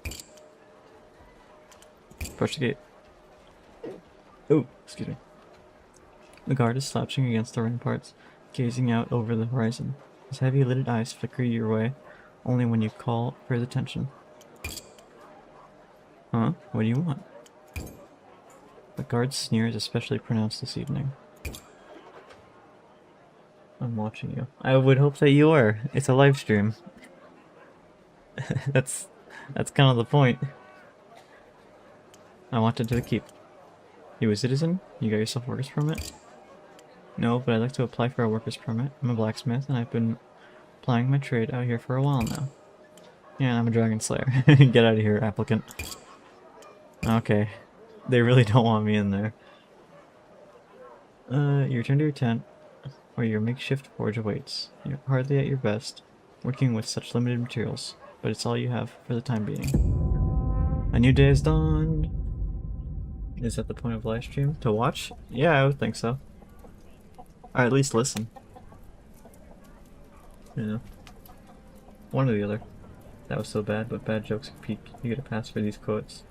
Approach the gate. Oh, excuse me. The guard is slouching against the ramparts, gazing out over the horizon. His heavy-lidded eyes flicker your way, only when you call for his attention. Huh? What do you want? The guard's sneer is especially pronounced this evening. I'm watching you. I would hope that you are. It's a live stream. That's kind of the point. I wanted to keep. You a citizen? You got yourself a worker's permit? No, but I'd like to apply for a worker's permit. I'm a blacksmith and I've been plying my trade out here for a while now. Yeah, I'm a dragon slayer. Get out of here, applicant. Okay. They really don't want me in there. You return to your tent, where your makeshift forge awaits. You're hardly at your best, working with such limited materials, but it's all you have for the time being. A new day has dawned. Is that the point of live stream? To watch? Yeah, I would think so. Or at least listen. You know. One or the other. That was so bad, but bad jokes peak. You get a pass for these quotes.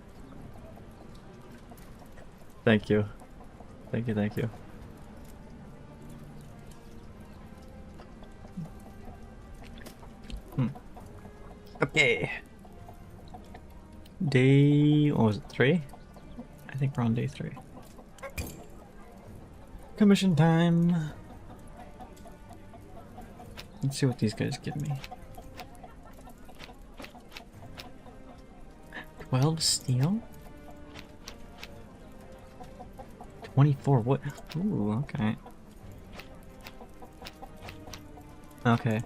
Thank you. Thank you, thank you. Okay. Day... what was it, 3? I think we're on day 3. Commission time! Let's see what these guys give me. 12 steel? 24 wood? Ooh, okay. Okay,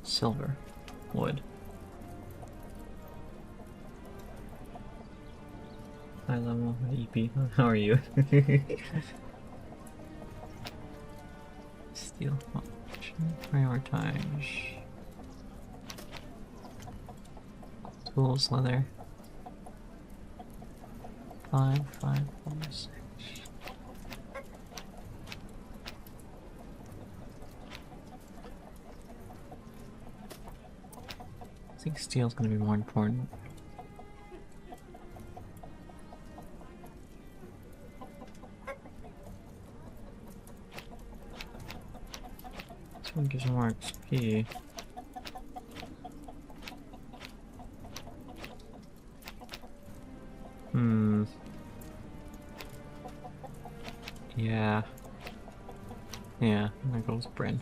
silver. Wood. High level, EP. How are you? Steel option. Prioritize. Tools, leather. 5, 5, 4, 6. I think steel's gonna be more important. This one gives more XP. Yeah. Yeah, there goes Bryn.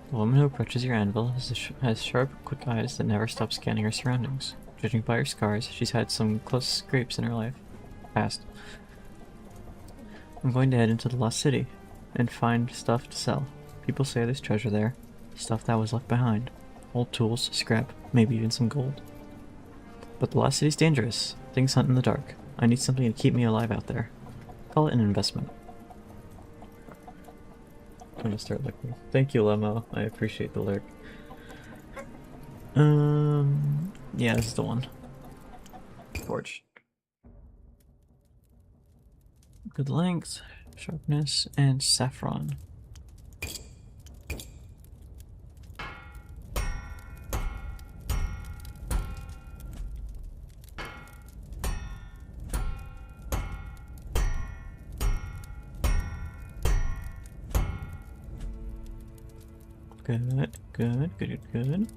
The woman who approaches your anvil has sharp, quick eyes that never stop scanning her surroundings. Judging by her scars, she's had some close scrapes in her life. Past. I'm going to head into the Lost City and find stuff to sell. People say there's treasure there. Stuff that was left behind. Old tools, scrap, maybe even some gold. But the Lost City's dangerous. Things hunt in the dark. I need something to keep me alive out there. Call it an investment. I'm gonna start looking. Thank you, Lemo. I appreciate the lurk. Yeah, this is the one. Forged. Good length, sharpness, and saffron. Good, good, good, good.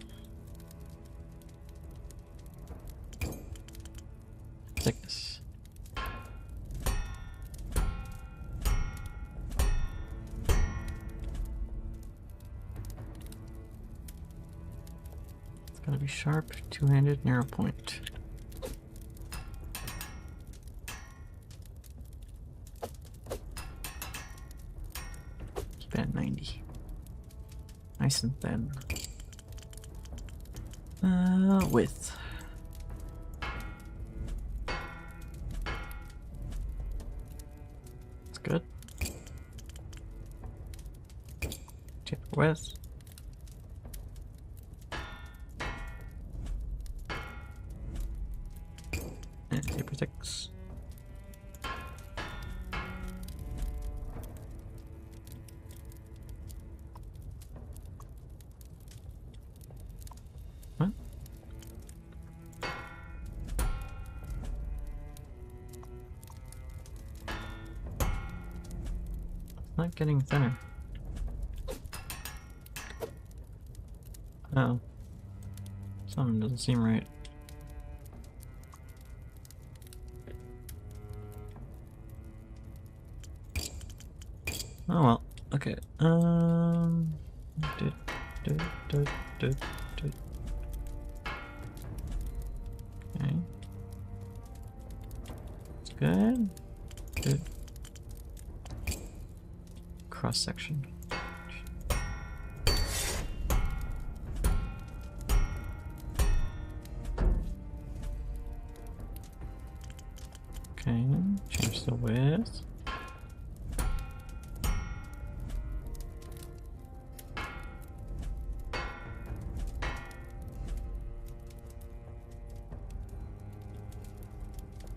Thickness. It's gotta be sharp, two-handed, narrow point. Keep it at 90. Nice and thin. Width. It's good. Check width. And paper sticks. What? It's not getting thinner. Oh. Something doesn't seem right. Oh well. Okay. Do, do, do, do, do. Okay. It's good. Good. Cross section.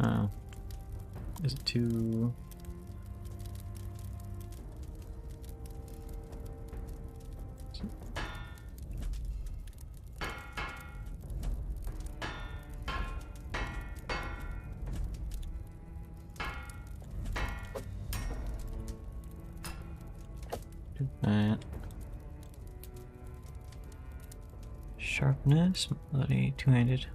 Oh. Is it too... do that. Sharpness, bloody two-handed.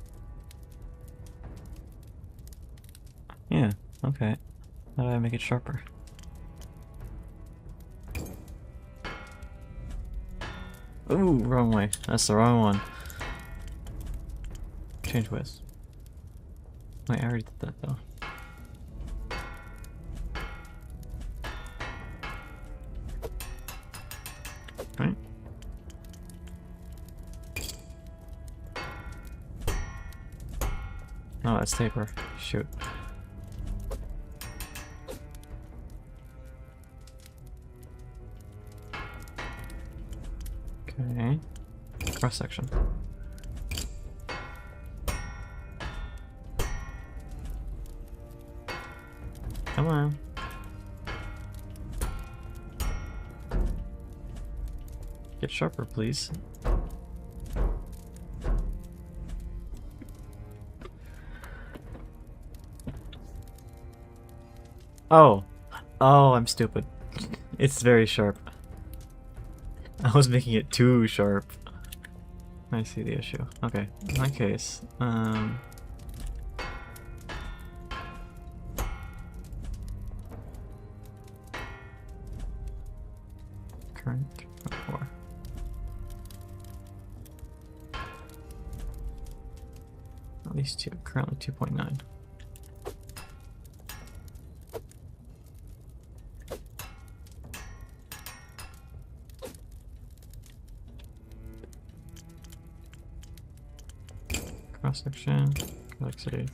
Yeah, okay. How do I make it sharper? Ooh, wrong way. That's the wrong one. Change width. Wait, I already did that though. Right? Oh, that's taper. Shoot. Okay. Cross section. Come on. Get sharper, please. Oh. Oh, I'm stupid. It's very sharp. I was making it too sharp. I see the issue. Okay, in my case, current 4. At least 2. Currently 2.9. Cross section, complexity.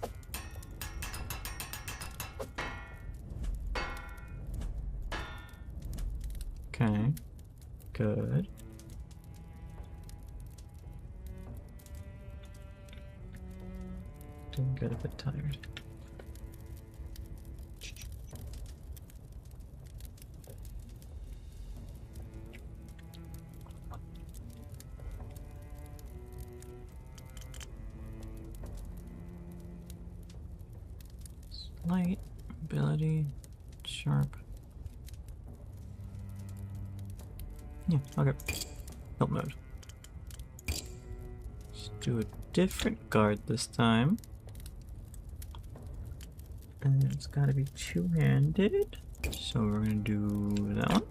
Okay, good. Didn't get a bit tired. Light, ability, sharp. Yeah, okay. Help mode. Let's do a different guard this time. And it's gotta be two-handed. So we're gonna do that one.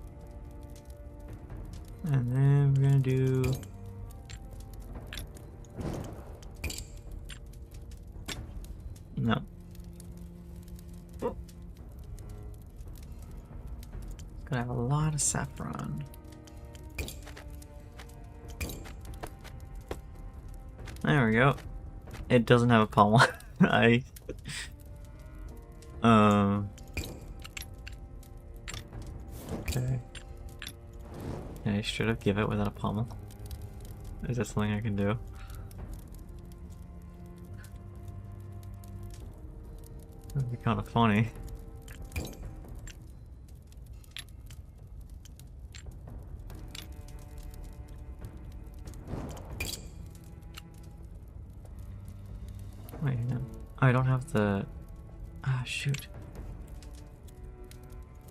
And then we're gonna do... No. It's gonna have a lot of saffron. There we go. It doesn't have a pommel. Okay. Yeah, I should have give it without a pommel. Is that something I can do? That'd be kind of funny. Wait, no. I don't have the... Ah, shoot.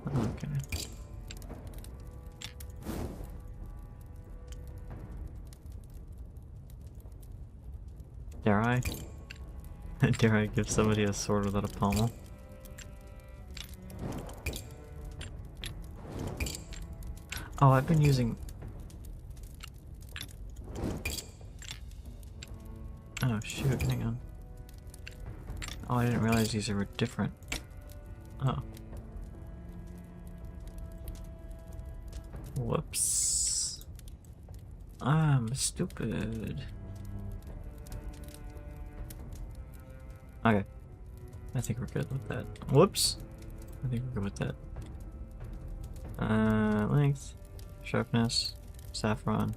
Okay. Dare I? Dare I give somebody a sword without a pommel? Oh, I've been using... Oh shoot, hang on. Oh, I didn't realize these were different. Oh. Whoops. I'm stupid. Okay. I think we're good with that. Whoops. I think we're good with that. Length, sharpness, saffron,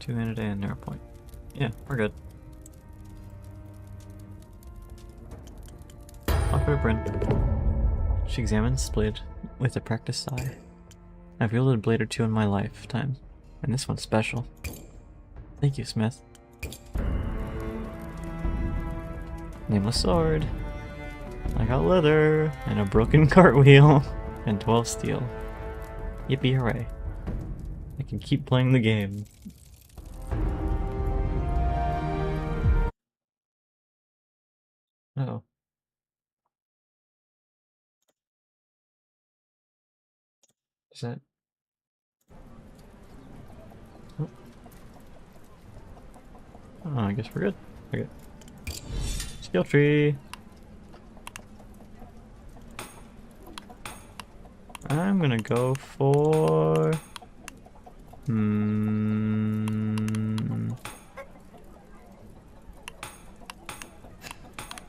two-handed and narrow point. Yeah, we're good. her brim. She examines the blade with a practiced eye. I've wielded a blade or two in my lifetime, and this one's special. Thank you, Smith. Nameless sword. I got leather, and a broken cartwheel, and 12 steel. Yippee hooray. I can keep playing the game. Uh-oh. Is that... Oh. Oh, I guess we're good. Okay. Skill tree. I'm gonna go for...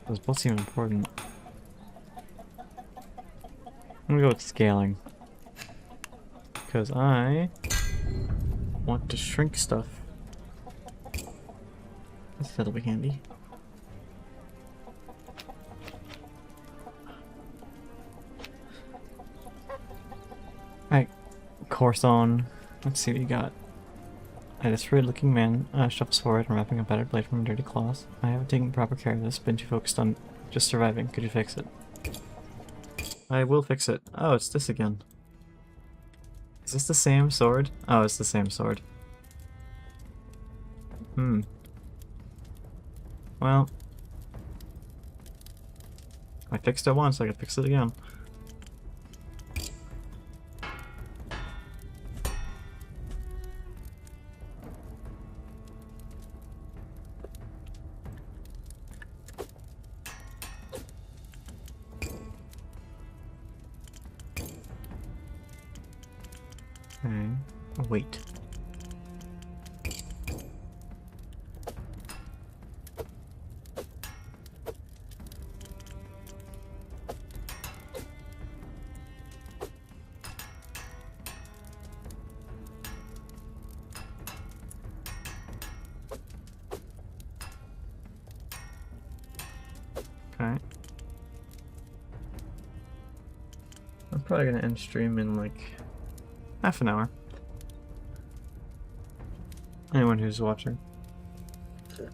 Those both seem important. I'm gonna go with scaling. Because I want to shrink stuff. That'll be handy. Alright, course on. Let's see what you got. A desperate looking man shuffles forward and wrapping a battered blade from dirty claws. I haven't taken proper care of this, been too focused on just surviving. Could you fix it? I will fix it. Oh, it's this again. Is this the same sword? Oh, it's the same sword. Well, I fixed it once, I can fix it again. Okay, wait. Okay. I'm probably gonna end stream in like half an hour. Anyone who's watching. Okay.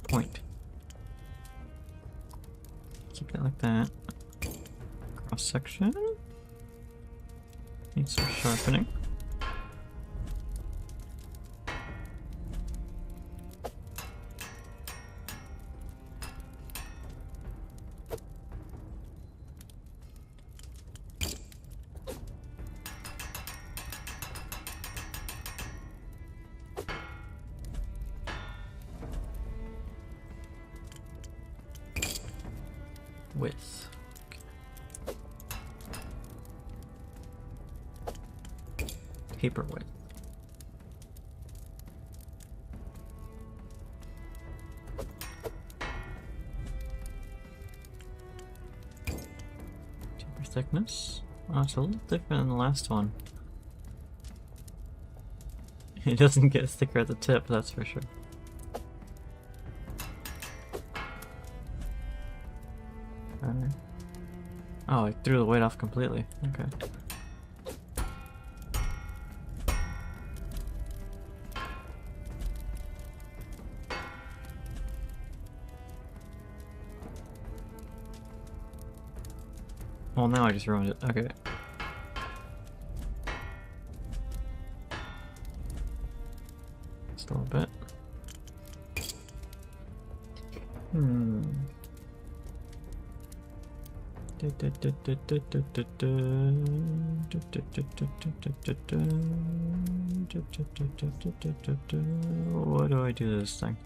Point. Keep it like that. Cross section. Needs some sharpening. Width. Paper width. Paper thickness. Oh, it's a little different than the last one. It doesn't get thicker at the tip, that's for sure. Oh, I threw the weight off completely. Okay. Well, now I just ruined it. Okay. Just a little bit. What do I do to this thing?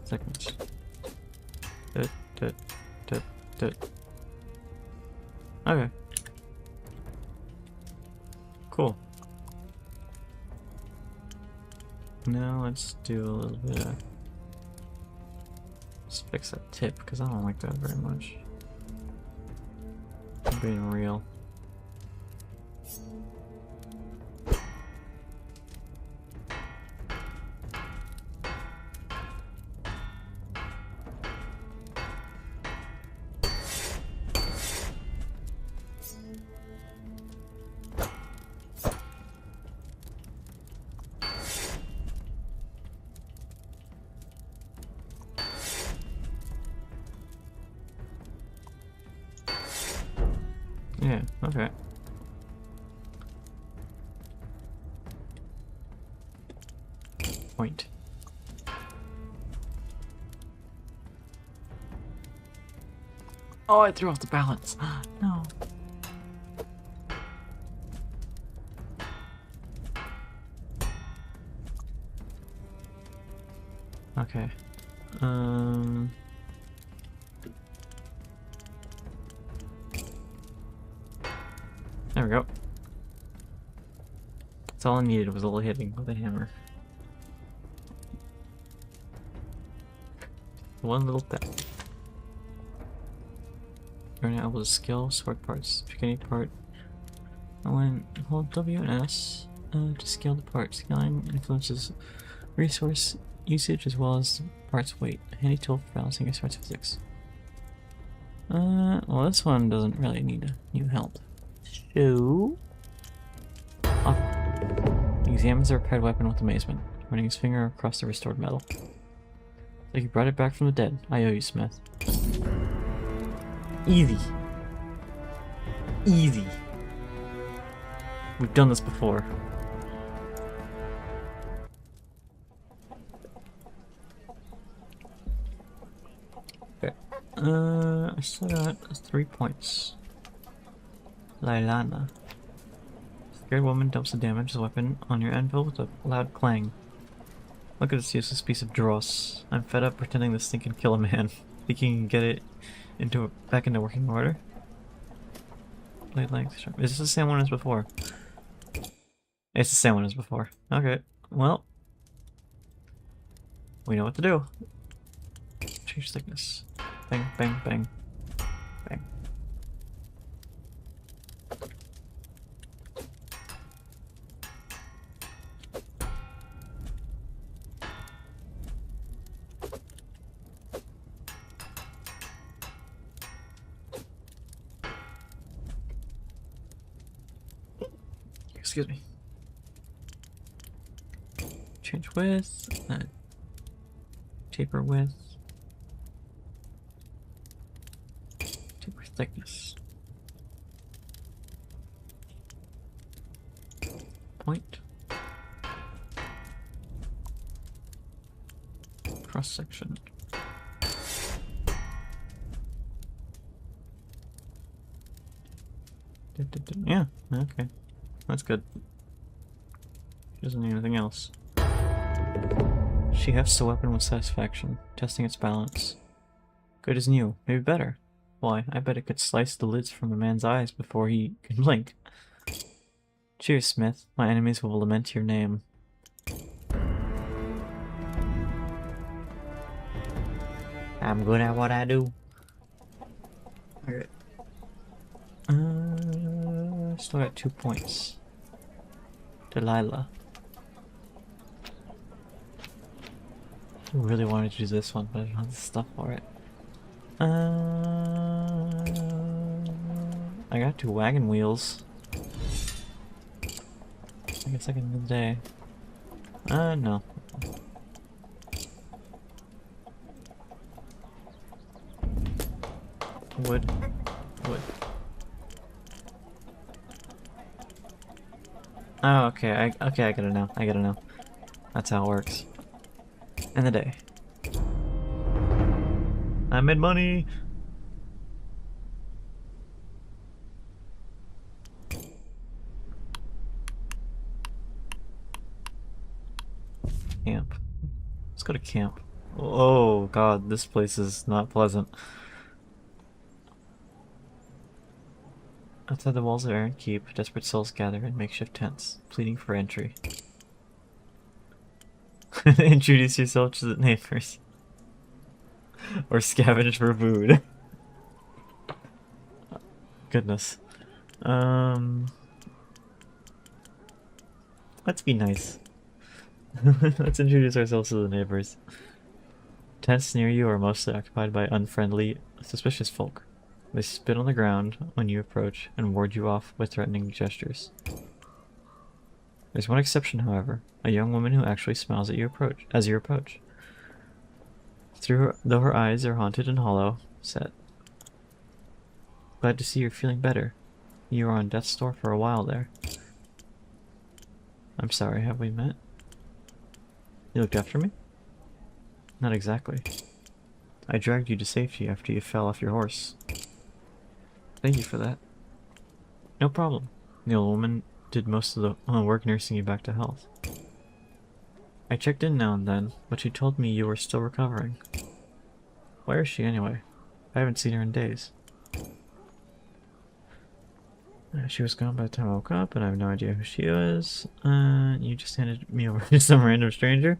Seconds. Okay. Cool. Now let's do a little bit of... Let's fix that tip, because I don't like that very much. I'm being real. Yeah, okay. Point. Oh, I threw off the balance. No. Okay. There we go. That's all I needed was a little hitting with a hammer. One little tap. You're now able to skill sort parts. Pick any part. And when hold W and S to scale the part. Scaling influences resource usage as well as the part's weight. A handy tool for balancing your parts physics. Well, this one doesn't really need new help. So, he examines the repaired weapon with amazement, running his finger across the restored metal. Like you brought it back from the dead. I owe you, Smith. Easy. Easy. We've done this before. Okay. I still got 3 points. Lailana. Scared woman dumps a damaged weapon on your anvil with a loud clang. Look at this useless piece of dross. I'm fed up pretending this thing can kill a man. Think you can get it back into working order? Blade length. Is this the same one as before? It's the same one as before. Okay. Well, we know what to do. Change thickness. Bang, bang, bang. Bang. Excuse me. Change width. Taper width. Taper thickness. Point. Cross section. Yeah, okay. That's good. She doesn't need anything else. She hefts the weapon with satisfaction, testing its balance. Good as new, maybe better. Why, I bet it could slice the lids from a man's eyes before he can blink. Cheers, Smith. My enemies will lament your name. I'm good at what I do. Okay. Still got 2 points. Delilah. I really wanted to do this one, but I don't have the stuff for it. I got 2 wagon wheels. I guess I can do the day. No. Wood. Wood. Oh, okay. I get it now. I get it now. That's how it works. And the day. I made money! Camp. Let's go to camp. Oh god, this place is not pleasant. Outside the walls of Iron Keep, desperate souls gather in makeshift tents, pleading for entry. Introduce yourself to the neighbors. Or scavenge for food. Goodness. Let's be nice. Let's introduce ourselves to the neighbors. Tents near you are mostly occupied by unfriendly, suspicious folk. They spit on the ground when you approach and ward you off with threatening gestures. There's one exception, however, a young woman who actually smiles at you as you approach. Though her eyes are haunted and hollow, set. Glad to see you're feeling better. You were on death's door for a while there. I'm sorry, have we met? You looked after me? Not exactly. I dragged you to safety after you fell off your horse. Thank you for that. No problem. The old woman did most of the work nursing you back to health. I checked in now and then, but she told me you were still recovering. Where is she anyway? I haven't seen her in days. She was gone by the time I woke up, and I have no idea who she was. You just handed me over to some random stranger?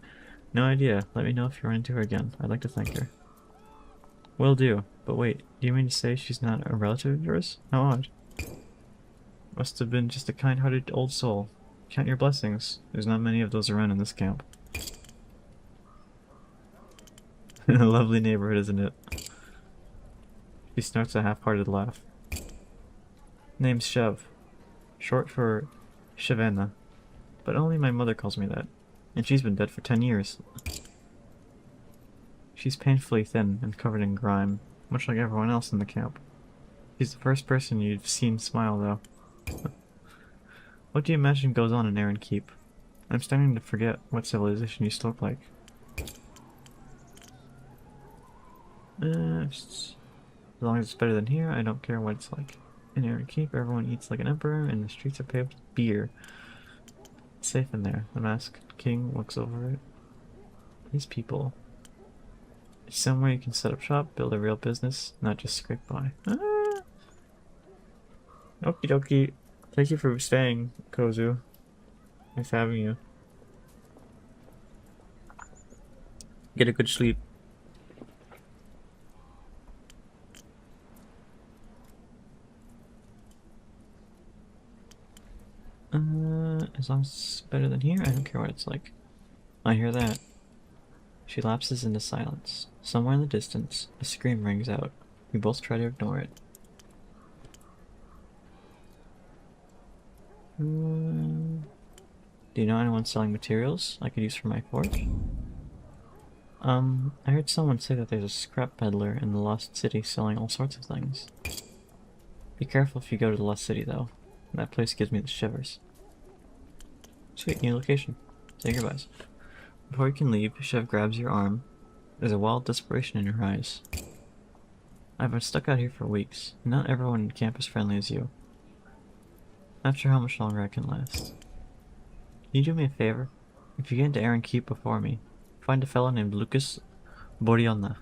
No idea. Let me know if you run into her again. I'd like to thank her. Will do. But wait, do you mean to say she's not a relative of yours? How odd. Must have been just a kind-hearted old soul. Count your blessings. There's not many of those around in this camp. A lovely neighborhood, isn't it? She snorts a half-hearted laugh. Name's Shev. Short for Shevena. But only my mother calls me that. And she's been dead for 10 years. She's painfully thin and covered in grime, much like everyone else in the camp. She's the first person you've seen smile, though. What do you imagine goes on in Aaron Keep? I'm starting to forget what civilization used to look like. As long as it's better than here, I don't care what it's like. In Aaron Keep, everyone eats like an emperor, and the streets are paved with beer. It's safe in there. The masked king looks over it. These people. It's somewhere you can set up shop, build a real business, not just scrape by. Ah. Okie dokie. Thank you for staying, Kozu. Nice having you. Get a good sleep. As long as it's better than here, I don't care what it's like. I hear that. She lapses into silence. Somewhere in the distance, a scream rings out. We both try to ignore it. Do you know anyone selling materials I could use for my forge? I heard someone say that there's a scrap peddler in the Lost City selling all sorts of things. Be careful if you go to the Lost City, though. That place gives me the shivers. Sweet, new location. Say goodbyes. Before you can leave, Chev grabs your arm. There's a wild desperation in her eyes. I've been stuck out here for weeks. Not everyone in camp is friendly as you. Not sure how much longer I can last. Can you do me a favor? If you get into Aaron Keep before me, find a fellow named Lucas Boriona.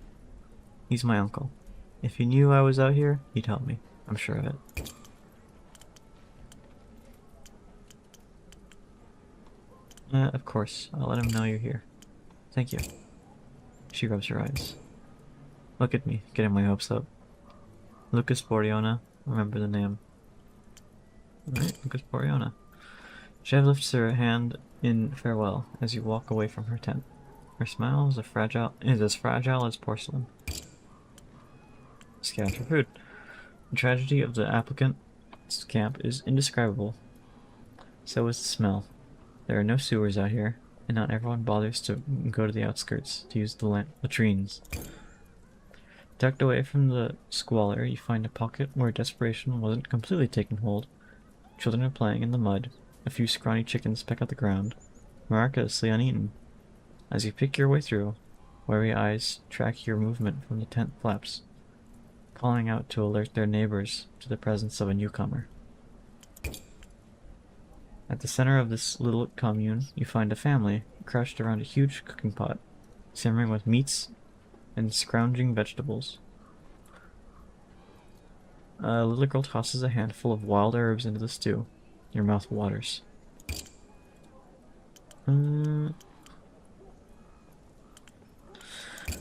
He's my uncle. If he knew I was out here, he'd help me. I'm sure of it. Of course. I'll let him know you're here. Thank you. She rubs her eyes. Look at me, getting my hopes up. Lucas Boriona. Remember the name. Alright, Lucas Boriona. Chev lifts her hand in farewell as you walk away from her tent. Her smile is as fragile as porcelain. Scout for food. The tragedy of the applicant's camp is indescribable. So is the smell. There are no sewers out here, and not everyone bothers to go to the outskirts to use the latrines. Tucked away from the squalor, you find a pocket where desperation wasn't completely taken hold. Children are playing in the mud. A few scrawny chickens peck at the ground, miraculously uneaten. As you pick your way through, wary eyes track your movement from the tent flaps, calling out to alert their neighbors to the presence of a newcomer. At the center of this little commune, you find a family crouched around a huge cooking pot, simmering with meats and scrounging vegetables. A little girl tosses a handful of wild herbs into the stew. Your mouth waters.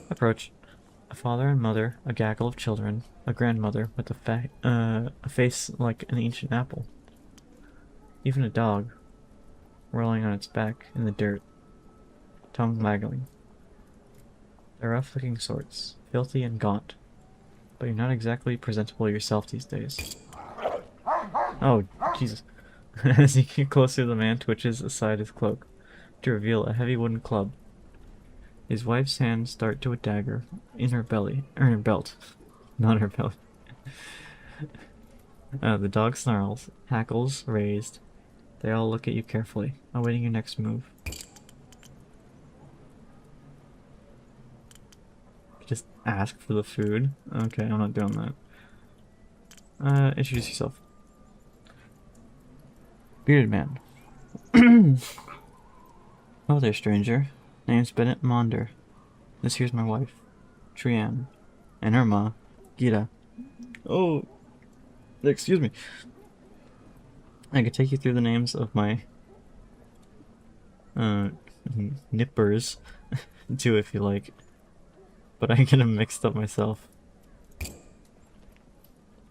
Approach. A father and mother, a gaggle of children, A grandmother with a face like an ancient apple. Even a dog, rolling on its back in the dirt, tongue waggling. They're rough-looking sorts, filthy and gaunt, but you're not exactly presentable yourself these days. Oh, Jesus. As you get closer, the man twitches aside his cloak to reveal a heavy wooden club. His wife's hands dart to a dagger in her belly, or in her belt, not her belly. The dog snarls, hackles raised. They all look at you carefully, awaiting your next move. Just ask for the food? Okay, I'm not doing that. Introduce yourself. Bearded man. Oh there, stranger. Name's Bennett Maunder. This here's my wife, Trianne, and her ma, Gita. Oh, excuse me. I could take you through the names of my nippers too if you like, but I get them mixed up myself.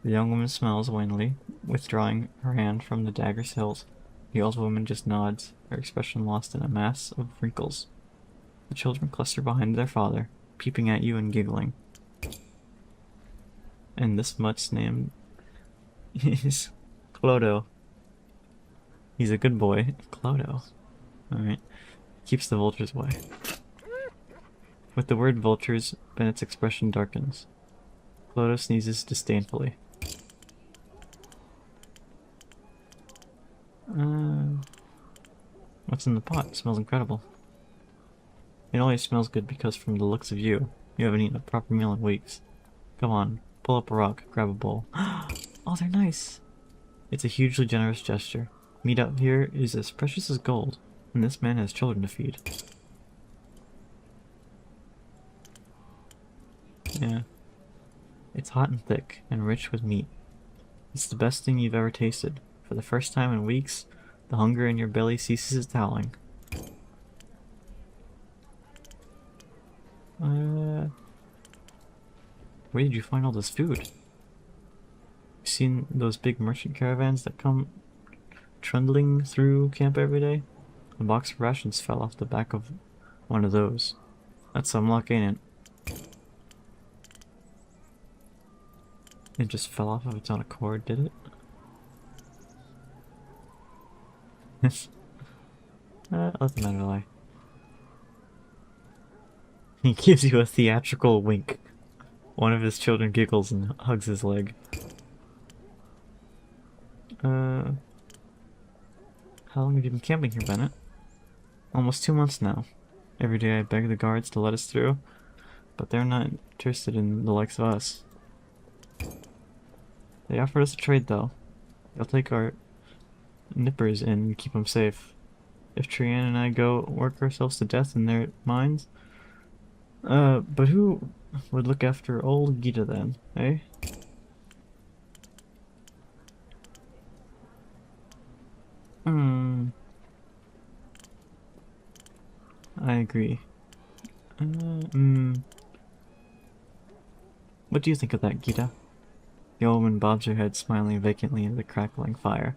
The young woman smiles wanly, withdrawing her hand from the dagger's hilt. The old woman just nods, her expression lost in a mass of wrinkles. The children cluster behind their father, peeping at you and giggling. And this mutt's name is Clodo. He's a good boy. Clodo. Alright. Keeps the vultures away. With the word vultures, Bennett's expression darkens. Clodo sneezes disdainfully. What's in the pot? It smells incredible. It only smells good because from the looks of you, you haven't eaten a proper meal in weeks. Come on, pull up a rock, grab a bowl. Oh, they're nice! It's a hugely generous gesture. Meat out here is as precious as gold, and this man has children to feed. Yeah. It's hot and thick, and rich with meat. It's the best thing you've ever tasted. For the first time in weeks, the hunger in your belly ceases its howling. Where did you find all this food? You seen those big merchant caravans that come trundling through camp every day? A box of rations fell off the back of one of those. That's some luck, ain't it? It just fell off of its own accord, did it? Let the matter lie. He gives you a theatrical wink. One of his children giggles and hugs his leg. How long have you been camping here, Bennett? Almost 2 months now. Every day I beg the guards to let us through, but they're not interested in the likes of us. They offered us a trade, though. They'll take our nippers in and keep them safe. If Trianne and I go work ourselves to death in their mines. But who would look after old Gita then, eh? I agree. What do you think of that, Gita? The old woman bobs her head, smiling vacantly into the crackling fire.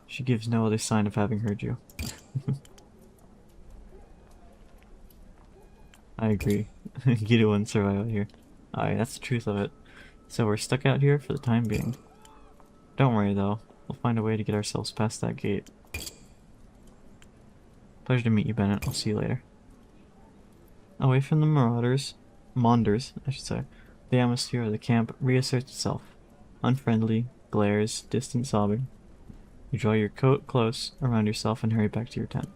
She gives no other sign of having heard you. I agree. Gita wouldn't survive out here. Aye, that's the truth of it. So we're stuck out here for the time being. Don't worry though, we'll find a way to get ourselves past that gate. Pleasure to meet you, Bennett. I'll see you later. Away from the Maunders, I should say, the atmosphere of the camp reasserts itself. Unfriendly, glares, distant sobbing. You draw your coat close around yourself and hurry back to your tent.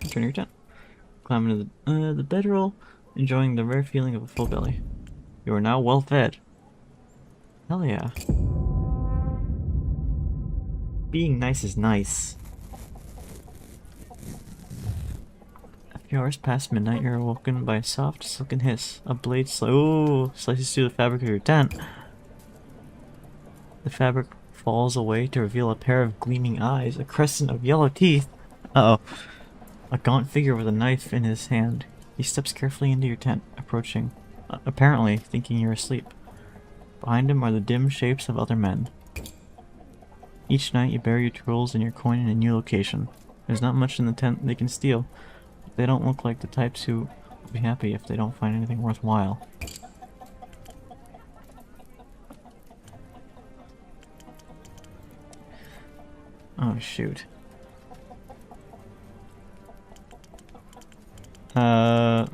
Return to your tent. Climb into the bedroll, enjoying the rare feeling of a full belly. You are now well fed. Hell yeah. Being nice is nice. A few hours past midnight, you're awoken by a soft, silken hiss. A blade slices through the fabric of your tent. The fabric falls away to reveal a pair of gleaming eyes, a crescent of yellow teeth. Uh-oh. A gaunt figure with a knife in his hand. He steps carefully into your tent, approaching, apparently thinking you're asleep. Behind him are the dim shapes of other men. Each night you bury your tools and your coin in a new location. There's not much in the tent they can steal. They don't look like the types who will be happy if they don't find anything worthwhile. Oh shoot. I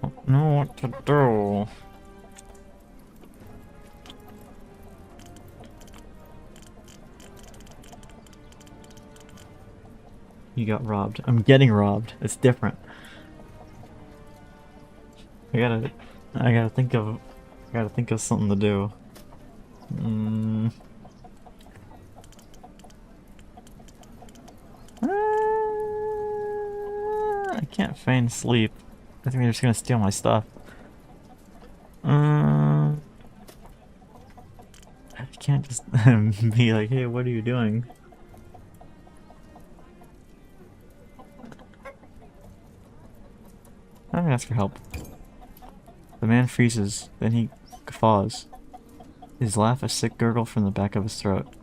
don't know what to do. You got robbed. I'm getting robbed. It's different. I gotta think of something to do. I can't feign sleep. I think they're just gonna steal my stuff. I can't just be like, hey, what are you doing? I'm gonna ask for help. The man freezes, then he guffaws. His laugh a sick gurgle from the back of his throat.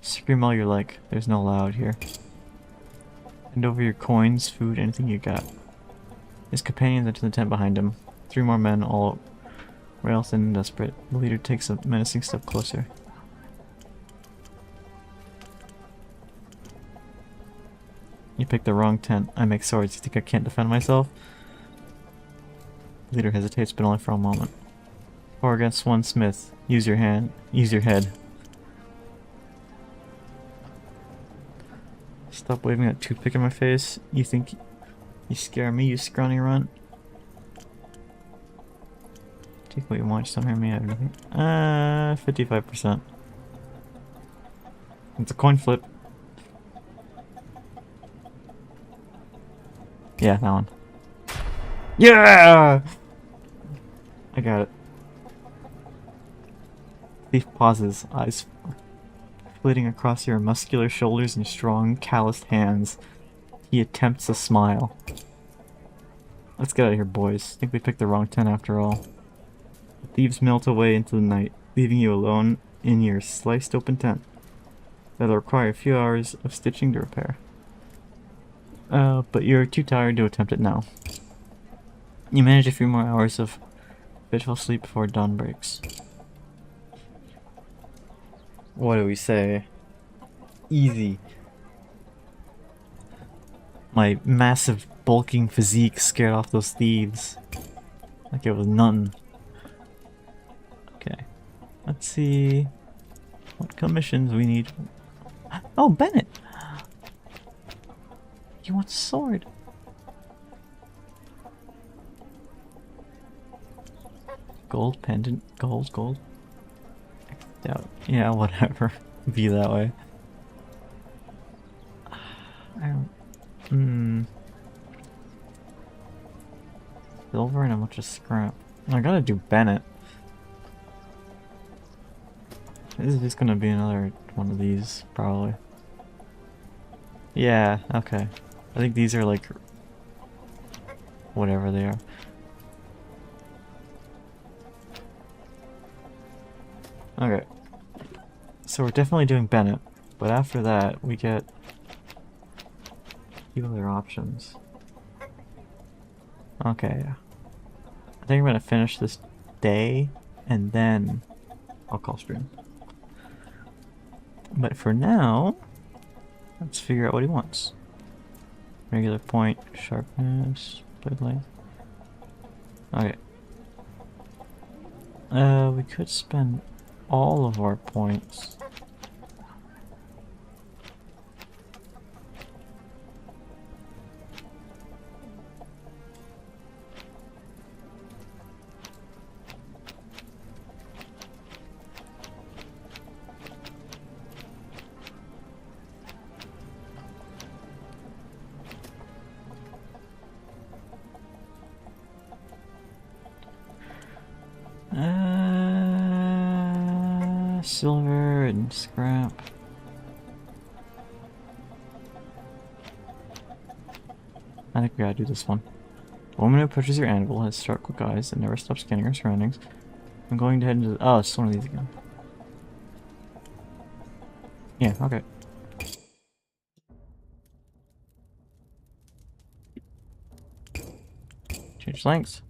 Scream all you like, there's no loud here. Hand over your coins, food, anything you got. His companions enter the tent behind him. 3 more men, all rail thin and desperate. The leader takes a menacing step closer. You picked the wrong tent. I make swords. You think I can't defend myself? The leader hesitates, but only for a moment. 4 against 1 smith. Use your hand. Use your head. Stop waving that toothpick in my face. You think you scare me, you scrawny runt? Take what you want, just don't hear me. I have nothing. 55%. It's a coin flip. Yeah, that one. Yeah! I got it. Thief pauses, eyes flitting across your muscular shoulders and strong, calloused hands. He attempts a smile. Let's get out of here, boys. I think we picked the wrong tent after all. The thieves melt away into the night, leaving you alone in your sliced open tent. That'll require a few hours of stitching to repair. But you're too tired to attempt it now. You manage a few more hours of fitful sleep before dawn breaks. What do we say? Easy. My massive bulking physique scared off those thieves. Like it was nothing. Okay. Let's see what commissions we need. Oh, Bennett! You want a sword? Gold pendant, gold. Yeah, whatever. Be that way. I don't. Silver and a bunch of scrap. I gotta do Bennett. This is just gonna be another one of these, probably. Yeah, okay. I think these are like whatever they are. Okay. So we're definitely doing Bennett, but after that we get a few other options. Okay. I think I'm gonna finish this day and then I'll call stream. But for now, let's figure out what he wants. Regular point, sharpness, blade length. Okay. We could spend all of our points. Silver and scrap. I think we gotta do this one. A woman who approaches your anvil has sharp, quick eyes and never stops scanning her surroundings. I'm going to head into the... Oh, it's one of these again. Yeah, okay. Change lengths.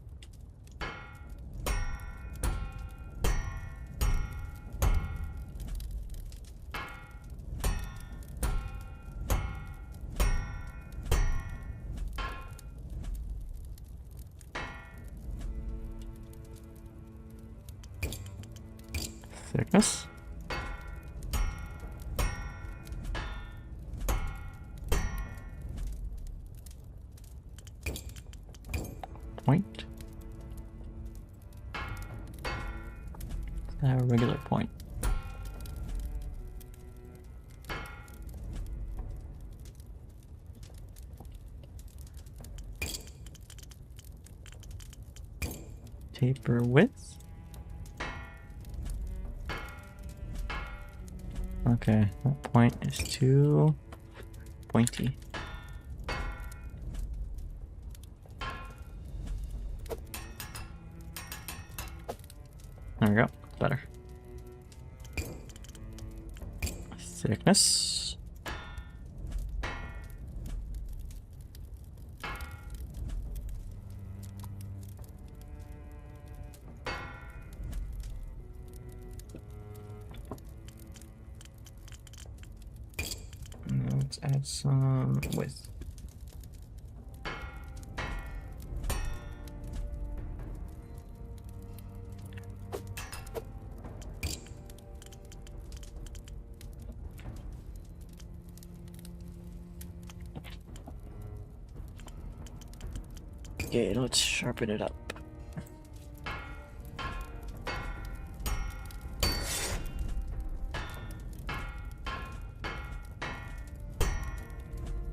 Thickness. Point. A regular point. Taper width. Okay, that point is too pointy. There we go. Better. Thickness. Now let's add some width. Okay, let's sharpen it up.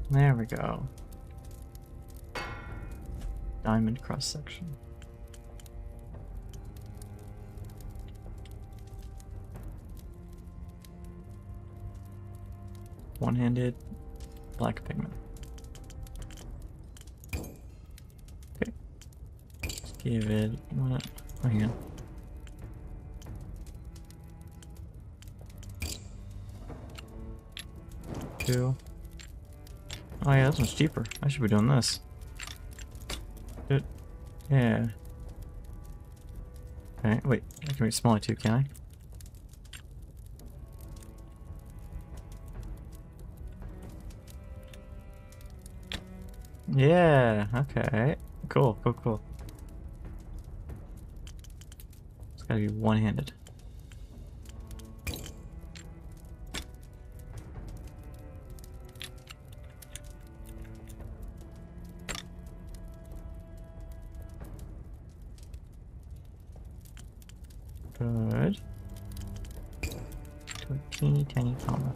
There we go. Diamond cross section. One-handed black pigment. Okay. Let's give it one. Oh, hang on. Two. Oh yeah, this one's cheaper. I should be doing this. Good. Yeah. Okay, wait. I can make it smaller too, can I? Yeah, okay. Cool, cool, cool. It's gotta be one-handed. Good. To a teeny tiny comma.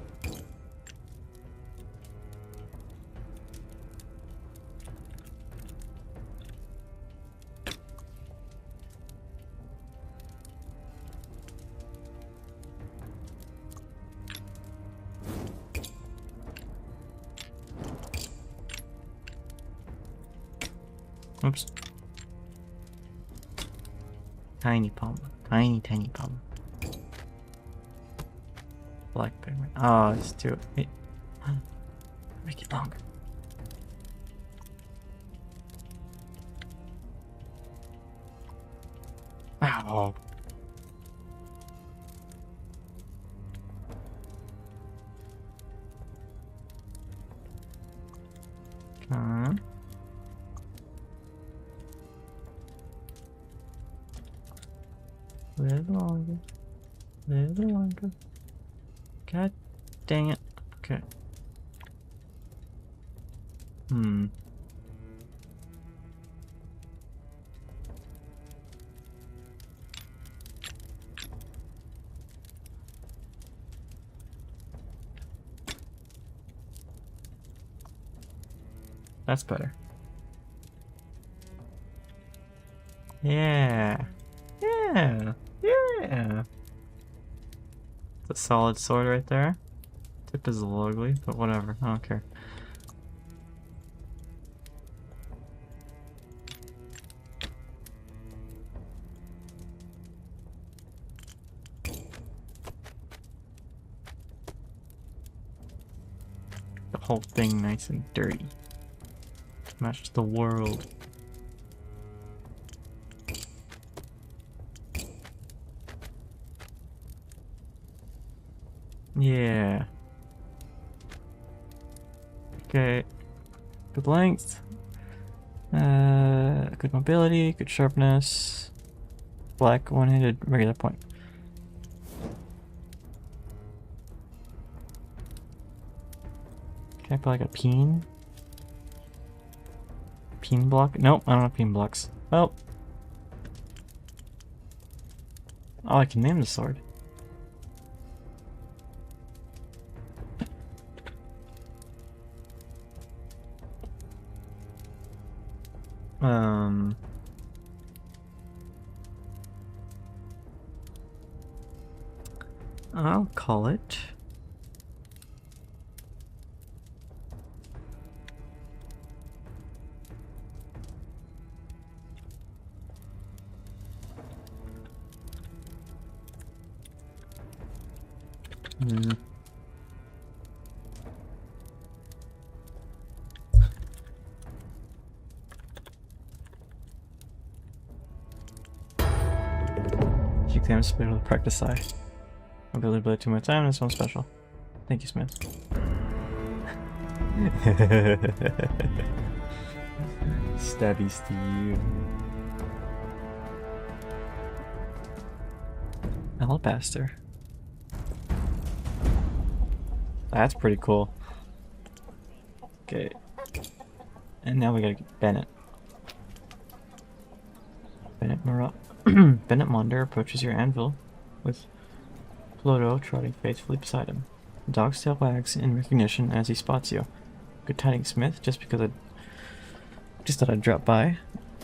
Oops. Tiny palm. Tiny, tiny palm. Black pigment. Oh, it's too. Wait. Make it longer. Wow. Come on. A little longer. A little longer. God dang it. Okay. That's better. Yeah. Yeah. Yeah. It's a solid sword right there. Tip is a little ugly, but whatever. I don't care. whole thing nice and dirty. Match the world. Yeah. Okay. Good length. Good mobility, good sharpness. Black, one-handed, regular point. Can I put like a peen? Peen block? Nope, I don't have peen blocks. Well. Oh, I can name the sword. I'll call it. You can split with a practice eye. Ability blade 2 more time, this one's special. Thank you, Smith. Stabby Steve. Alabaster. That's pretty cool. Okay. And now we gotta get Bennett. Bennett Monder approaches your anvil with Plodo trotting faithfully beside him. The dog's tail wags in recognition as he spots you. Good tidings, Smith. Just thought I'd drop by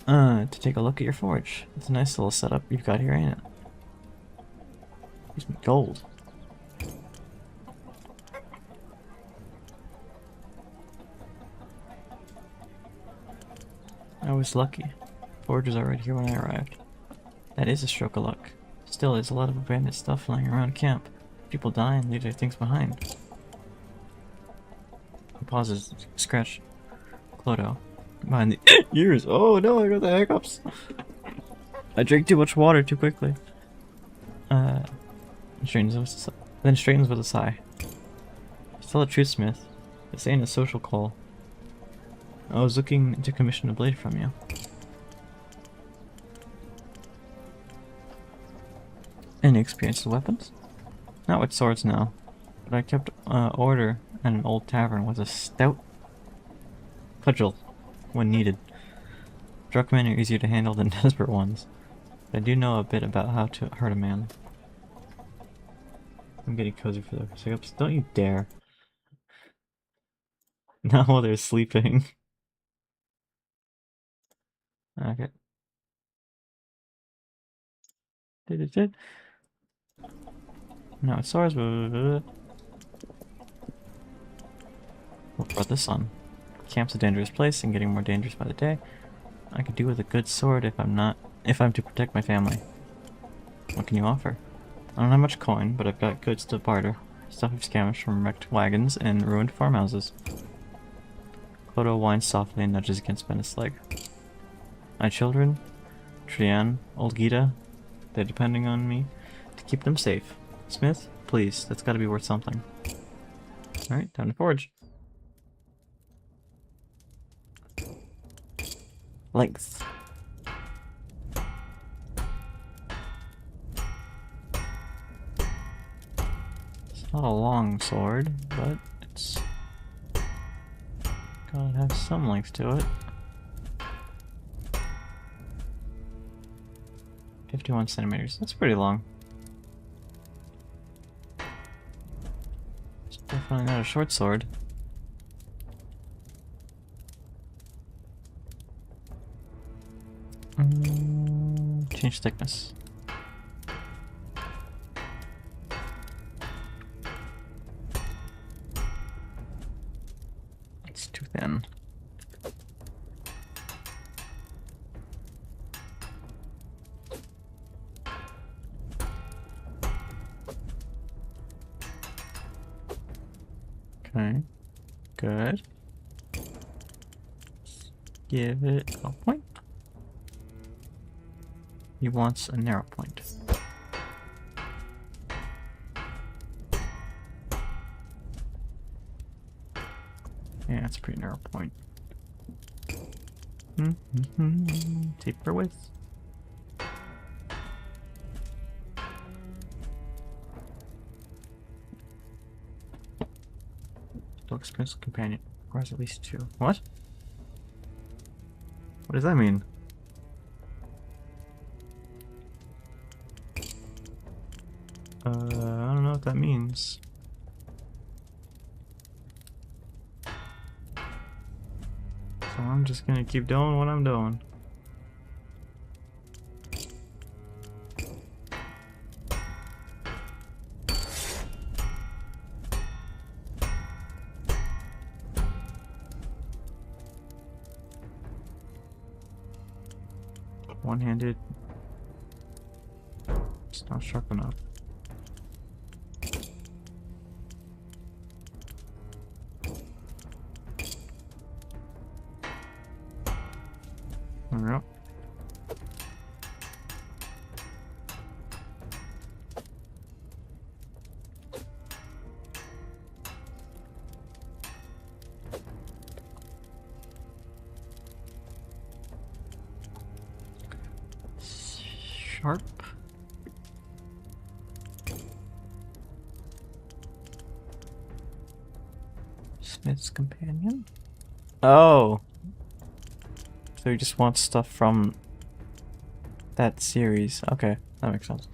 to take a look at your forge. It's a nice little setup you've got here, ain't it? Gives me gold. I was lucky. Forge was already here when I arrived. That is a stroke of luck. Still, there's a lot of abandoned stuff lying around camp. People die and leave their things behind. He pauses, scratch Clodo behind the ears. Oh no, I got the hiccups. I drank too much water too quickly. Then straightens with a sigh. Tell the truth, Smith. This ain't a social call. I was looking to commission a blade from you. Any experience with weapons? Not with swords now, but I kept order at an old tavern with a stout cudgel when needed. Drunk men are easier to handle than desperate ones, but I do know a bit about how to hurt a man. I'm getting cozy for the hiccups. Don't you dare. Not while they're sleeping. Okay. Now it's ours. What brought this on? Camp's a dangerous place and getting more dangerous by the day. I could do with a good sword if I'm to protect my family. What can you offer? I don't have much coin, but I've got goods to barter. Stuff I've scavenged from wrecked wagons and ruined farmhouses. Clodo whines softly and nudges against Bennett's leg. My children, Trian, old Gita, they're depending on me to keep them safe. Smith, please, that's gotta be worth something. Alright, time to forge. Length. It's not a long sword, but it's gotta have some length to it. 51 centimeters. That's pretty long. It's definitely not a short sword. Change thickness. It's too thin. Okay. Good. Give it a point. He wants a narrow point. Yeah, it's a pretty narrow point. Taper width. Still expensive companion. Requires at least 2. What? What does that mean? I don't know what that means. So I'm just gonna keep doing what I'm doing. One-handed. It's not sharp enough. There we go. Sharp. Smith's companion. Oh. So he just wants stuff from that series. Okay, that makes sense.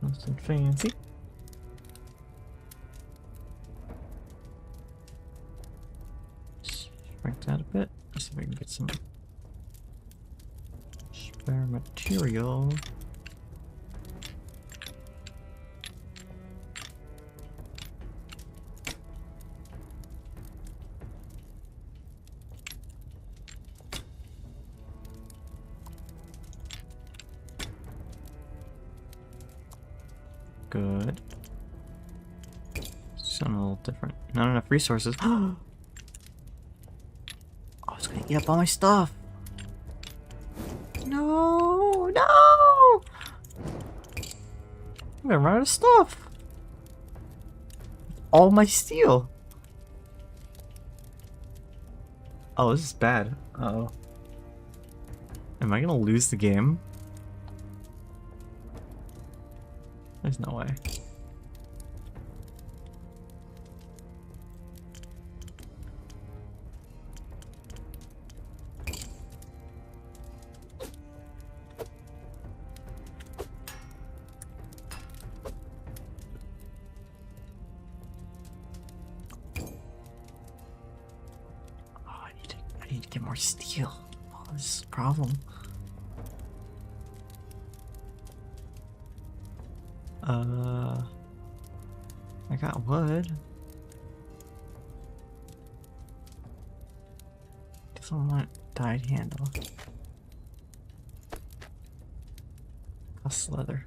Nothing fancy. Shrink that a bit. Let's see if we can get some spare material. Good. Something a little different. Not enough resources. I was gonna eat up all my stuff. No, no! I'm gonna run out of stuff. All my steel. Oh, this is bad. Uh-oh. Am I gonna lose the game? There's no way. Oh, I need to get more steel. Oh, this is a problem. I got wood. Guess I want dyed handle. Cost leather.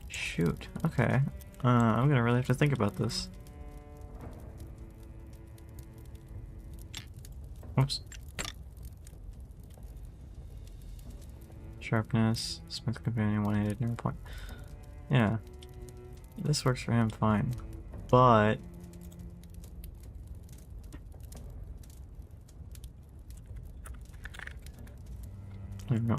Shoot. Okay. I'm gonna really have to think about this. Oops. Sharpness, Smith companion, one-handed, narrow point. Yeah. This works for him fine. But there we go.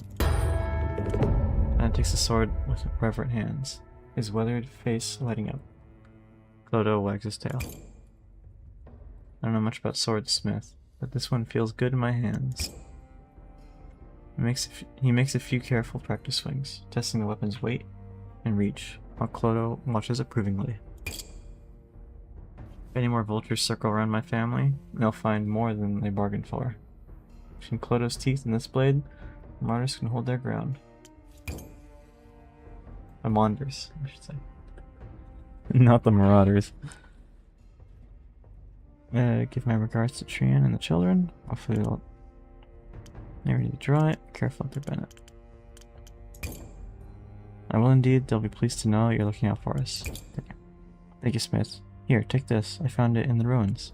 And takes the sword with reverent hands. His weathered face lighting up. Clodo wags his tail. I don't know much about swordsmith, but this one feels good in my hands. He makes a few careful practice swings, testing the weapon's weight and reach, while Clodo watches approvingly. If any more vultures circle around my family, they'll find more than they bargained for. Between Clodo's teeth and this blade, the martyrs can hold their ground. Monders, I should say. Not the Marauders. Give my regards to Trian and the children. Hopefully they'll... They ready to draw it. Careful, Dr. Bennett. I will indeed. They'll be pleased to know you're looking out for us. Thank you, Smith. Here, take this. I found it in the ruins.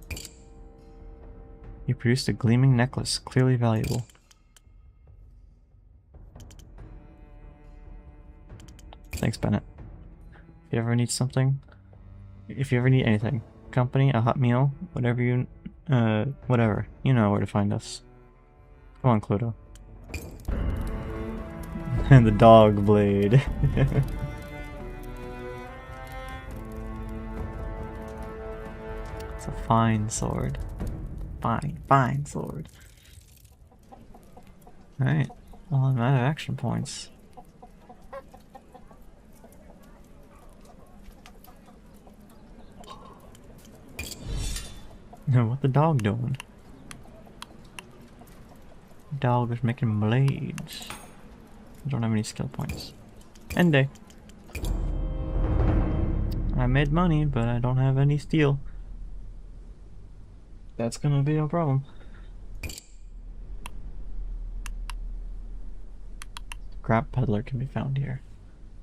You produced a gleaming necklace, clearly valuable. Thanks, Bennett. If you ever need something, if you ever need anything, company, a hot meal, whatever you, whatever, you know where to find us. Come on, Cluedo. And the dog blade. It's a fine sword. Fine sword. Alright. Well, I'm out of action points. What the dog doing? Dog is making blades. I don't have any skill points. End day. I made money, but I don't have any steel. That's gonna be a problem. Scrap peddler can be found here.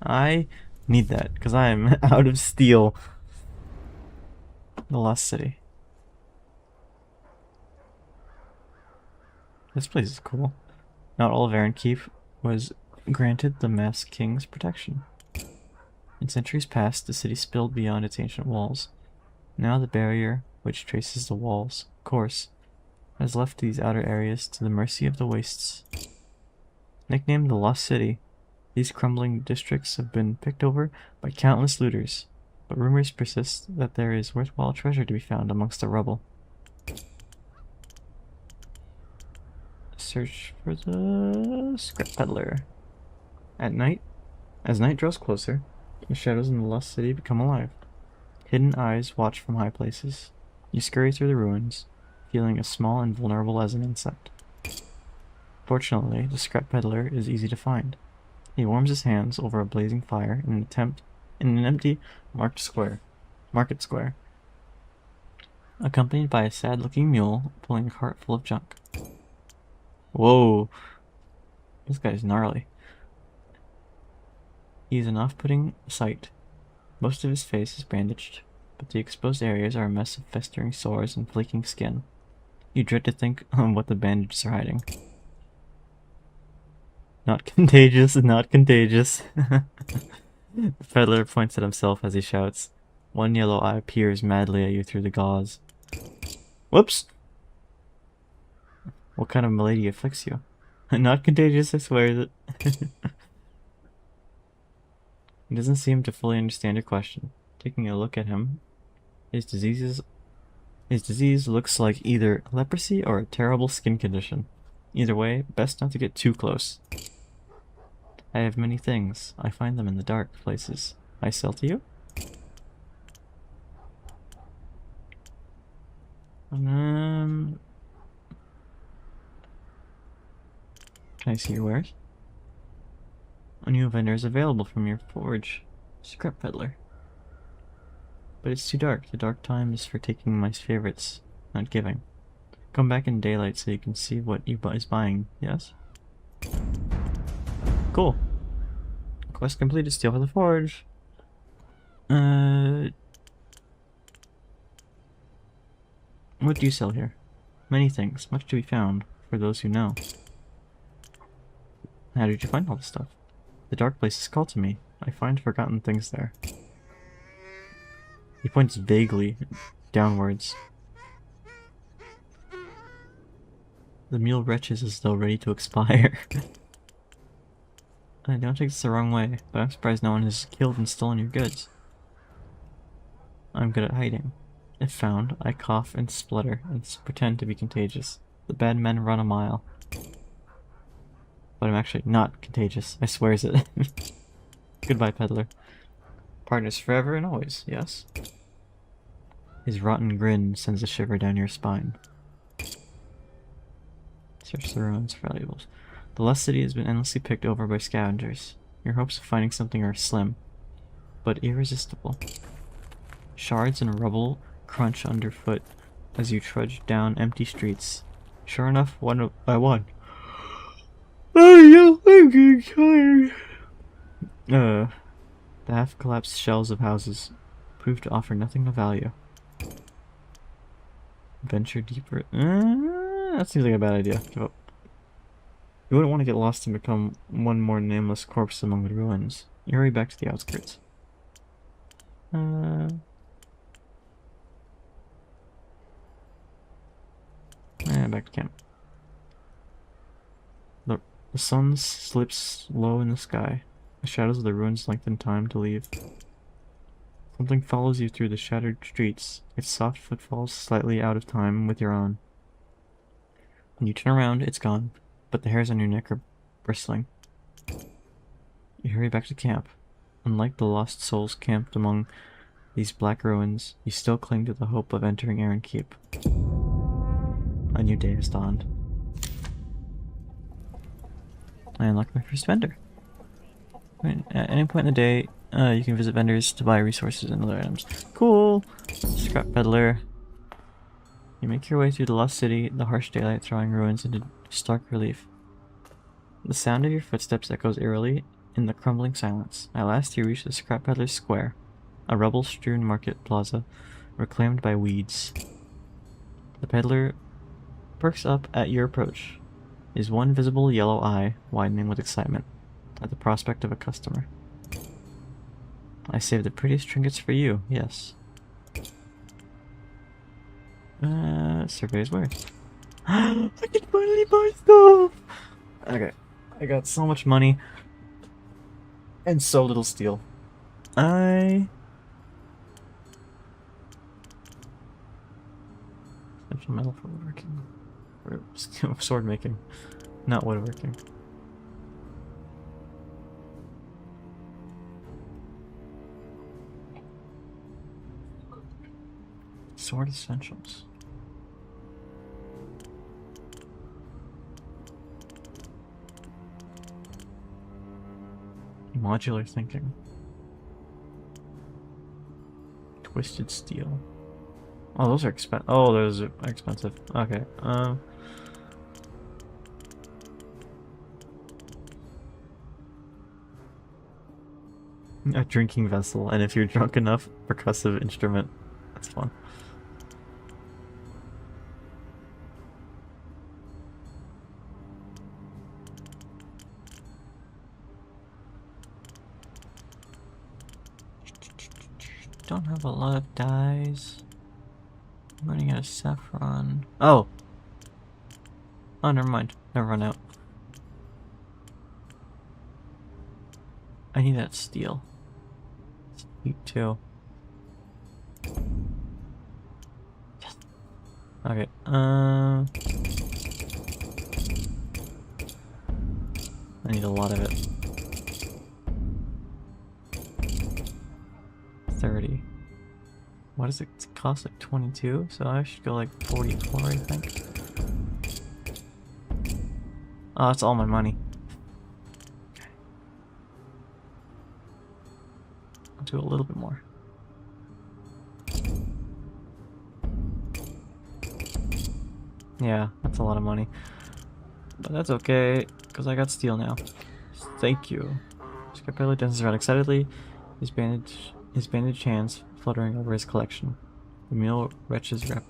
I need that, because I am out of steel. The Lost City. This place is cool. Not all of Aaron Keep was granted the Masked King's protection. In centuries past, the city spilled beyond its ancient walls. Now the barrier, which traces the wall's course, has left these outer areas to the mercy of the wastes. Nicknamed the Lost City, these crumbling districts have been picked over by countless looters, but rumors persist that there is worthwhile treasure to be found amongst the rubble. Search for the scrap peddler. At night, as night draws closer, the shadows in the Lost City become alive. Hidden eyes watch from high places. You scurry through the ruins, feeling as small and vulnerable as an insect. Fortunately, the scrap peddler is easy to find. He warms his hands over a blazing fire in an empty market square, accompanied by a sad-looking mule pulling a cart full of junk. Whoa, this guy's gnarly. He's an off-putting sight. Most of his face is bandaged, but the exposed areas are a mess of festering sores and flaking skin. You dread to think on what the bandages are hiding. Not contagious, not contagious. The peddler points at himself as he shouts. One yellow eye peers madly at you through the gauze. Whoops! What kind of malady afflicts you? Not contagious, I swear that. He doesn't seem to fully understand your question. Taking a look at him, his disease looks like either leprosy or a terrible skin condition. Either way, best not to get too close. I have many things. I find them in the dark places. I sell to you? Can I see your wares? A new vendor is available from your forge. Scrap peddler. But it's too dark. The dark time is for taking my favorites, not giving. Come back in daylight so you can see what you is buying, yes? Cool. Quest completed, steal for the forge. What do you sell here? Many things, much to be found, for those who know. How did you find all this stuff? The dark places call to me. I find forgotten things there. He points vaguely downwards. The mule retches as though ready to expire. I don't take this the wrong way, but I'm surprised no one has killed and stolen your goods. I'm good at hiding. If found, I cough and splutter and pretend to be contagious. The bad men run a mile. But I'm actually not contagious, I swears it. Goodbye, peddler. Partners forever and always, yes? His rotten grin sends a shiver down your spine. Search the ruins for valuables. The Lost City has been endlessly picked over by scavengers. Your hopes of finding something are slim, but irresistible. Shards and rubble crunch underfoot as you trudge down empty streets. Sure enough, one by one. Oh, yeah, I'm getting tired. The half-collapsed shells of houses prove to offer nothing of value. Venture deeper. That seems like a bad idea. Give up. You wouldn't want to get lost and become one more nameless corpse among the ruins. You hurry back to the outskirts. Back to camp. The sun slips low in the sky. The shadows of the ruins lengthen time to leave. Something follows you through the shattered streets, its soft footfalls slightly out of time with your own. When you turn around, it's gone, but the hairs on your neck are bristling. You hurry back to camp. Unlike the lost souls camped among these black ruins, you still cling to the hope of entering Aaron Keep. A new day has dawned. I unlocked my first vendor. At any point in the day, you can visit vendors to buy resources and other items. Cool! Scrap peddler. You make your way through the lost city, the harsh daylight throwing ruins into stark relief. The sound of your footsteps echoes eerily in the crumbling silence. At last you reach the scrap peddler's square, a rubble-strewn market plaza reclaimed by weeds. The peddler perks up at your approach, his one visible yellow eye widening with excitement at the prospect of a customer. I saved the prettiest trinkets for you, yes. Survey's wares. I can finally buy stuff! Okay, I got so much money and so little steel. Essential metal for woodworking. Or sword making, not woodworking. Sword essentials. Modular thinking. Twisted steel. Oh, those are expensive. Oh, those are expensive. Okay. A drinking vessel, and if you're drunk enough, percussive instrument. That's fun. Don't have a lot of dyes. I'm running out of saffron. Oh! Oh, never mind. Never run out. I need that steel. Sweet too. Yes. Okay, I need a lot of it. 30. What does it cost? Like 22? So I should go like 44, I think. Oh, that's all my money. Okay. I'll do a little bit more. Yeah, that's a lot of money. But that's okay, because I got steel now. Thank you. Scarpelli dances around excitedly, his bandaged hands fluttering over his collection. The meal retches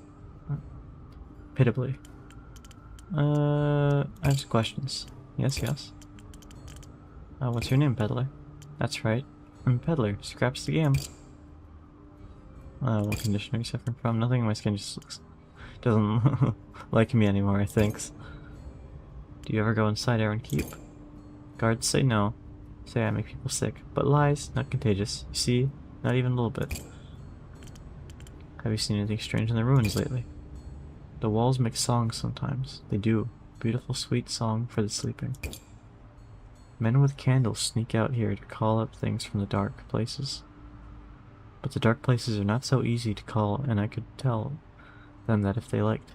pitiably. I have some questions. Yes, yes. What's your name, peddler? That's right. I'm a peddler. Scraps the game. What condition are you suffering from? Nothing. My skin just doesn't like me anymore, I think. Do you ever go inside Aaron Keep? Guards say no. Say I make people sick. But lies, not contagious. You see? Not even a little bit. Have you seen anything strange in the ruins lately? The walls make songs sometimes. They do. Beautiful, sweet song for the sleeping. Men with candles sneak out here to call up things from the dark places. But the dark places are not so easy to call, and I could tell them that if they liked.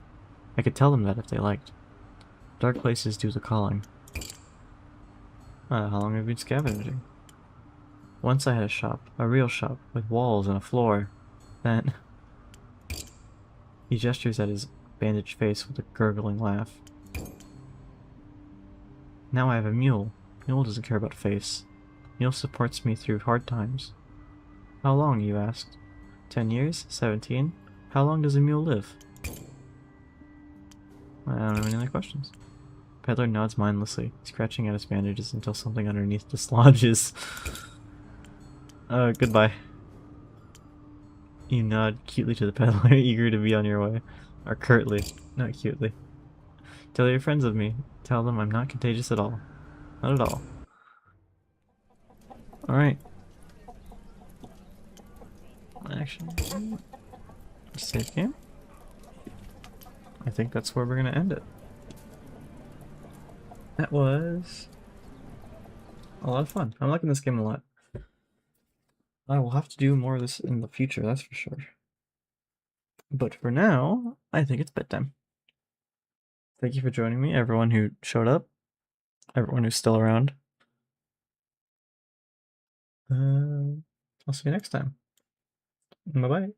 Dark places do the calling. How long have you been scavenging? Once I had a shop, a real shop, with walls and a floor. Then... He gestures at his bandaged face with a gurgling laugh. Now I have a mule. Mule doesn't care about face. Mule supports me through hard times. How long, you asked? 10 years? 17? How long does a mule live? I don't have any other questions. Peddler nods mindlessly, scratching at his bandages until something underneath dislodges. Goodbye. You nod cutely to the peddler, eager to be on your way. Or curtly, not cutely. Tell your friends of me. Tell them I'm not contagious at all. Not at all. Alright. Action. Save game. I think that's where we're gonna end it. That was a lot of fun. I'm liking this game a lot. I will have to do more of this in the future, that's for sure. But for now, I think it's bedtime. Thank you for joining me, everyone who showed up, everyone who's still around. I'll see you next time. Bye-bye.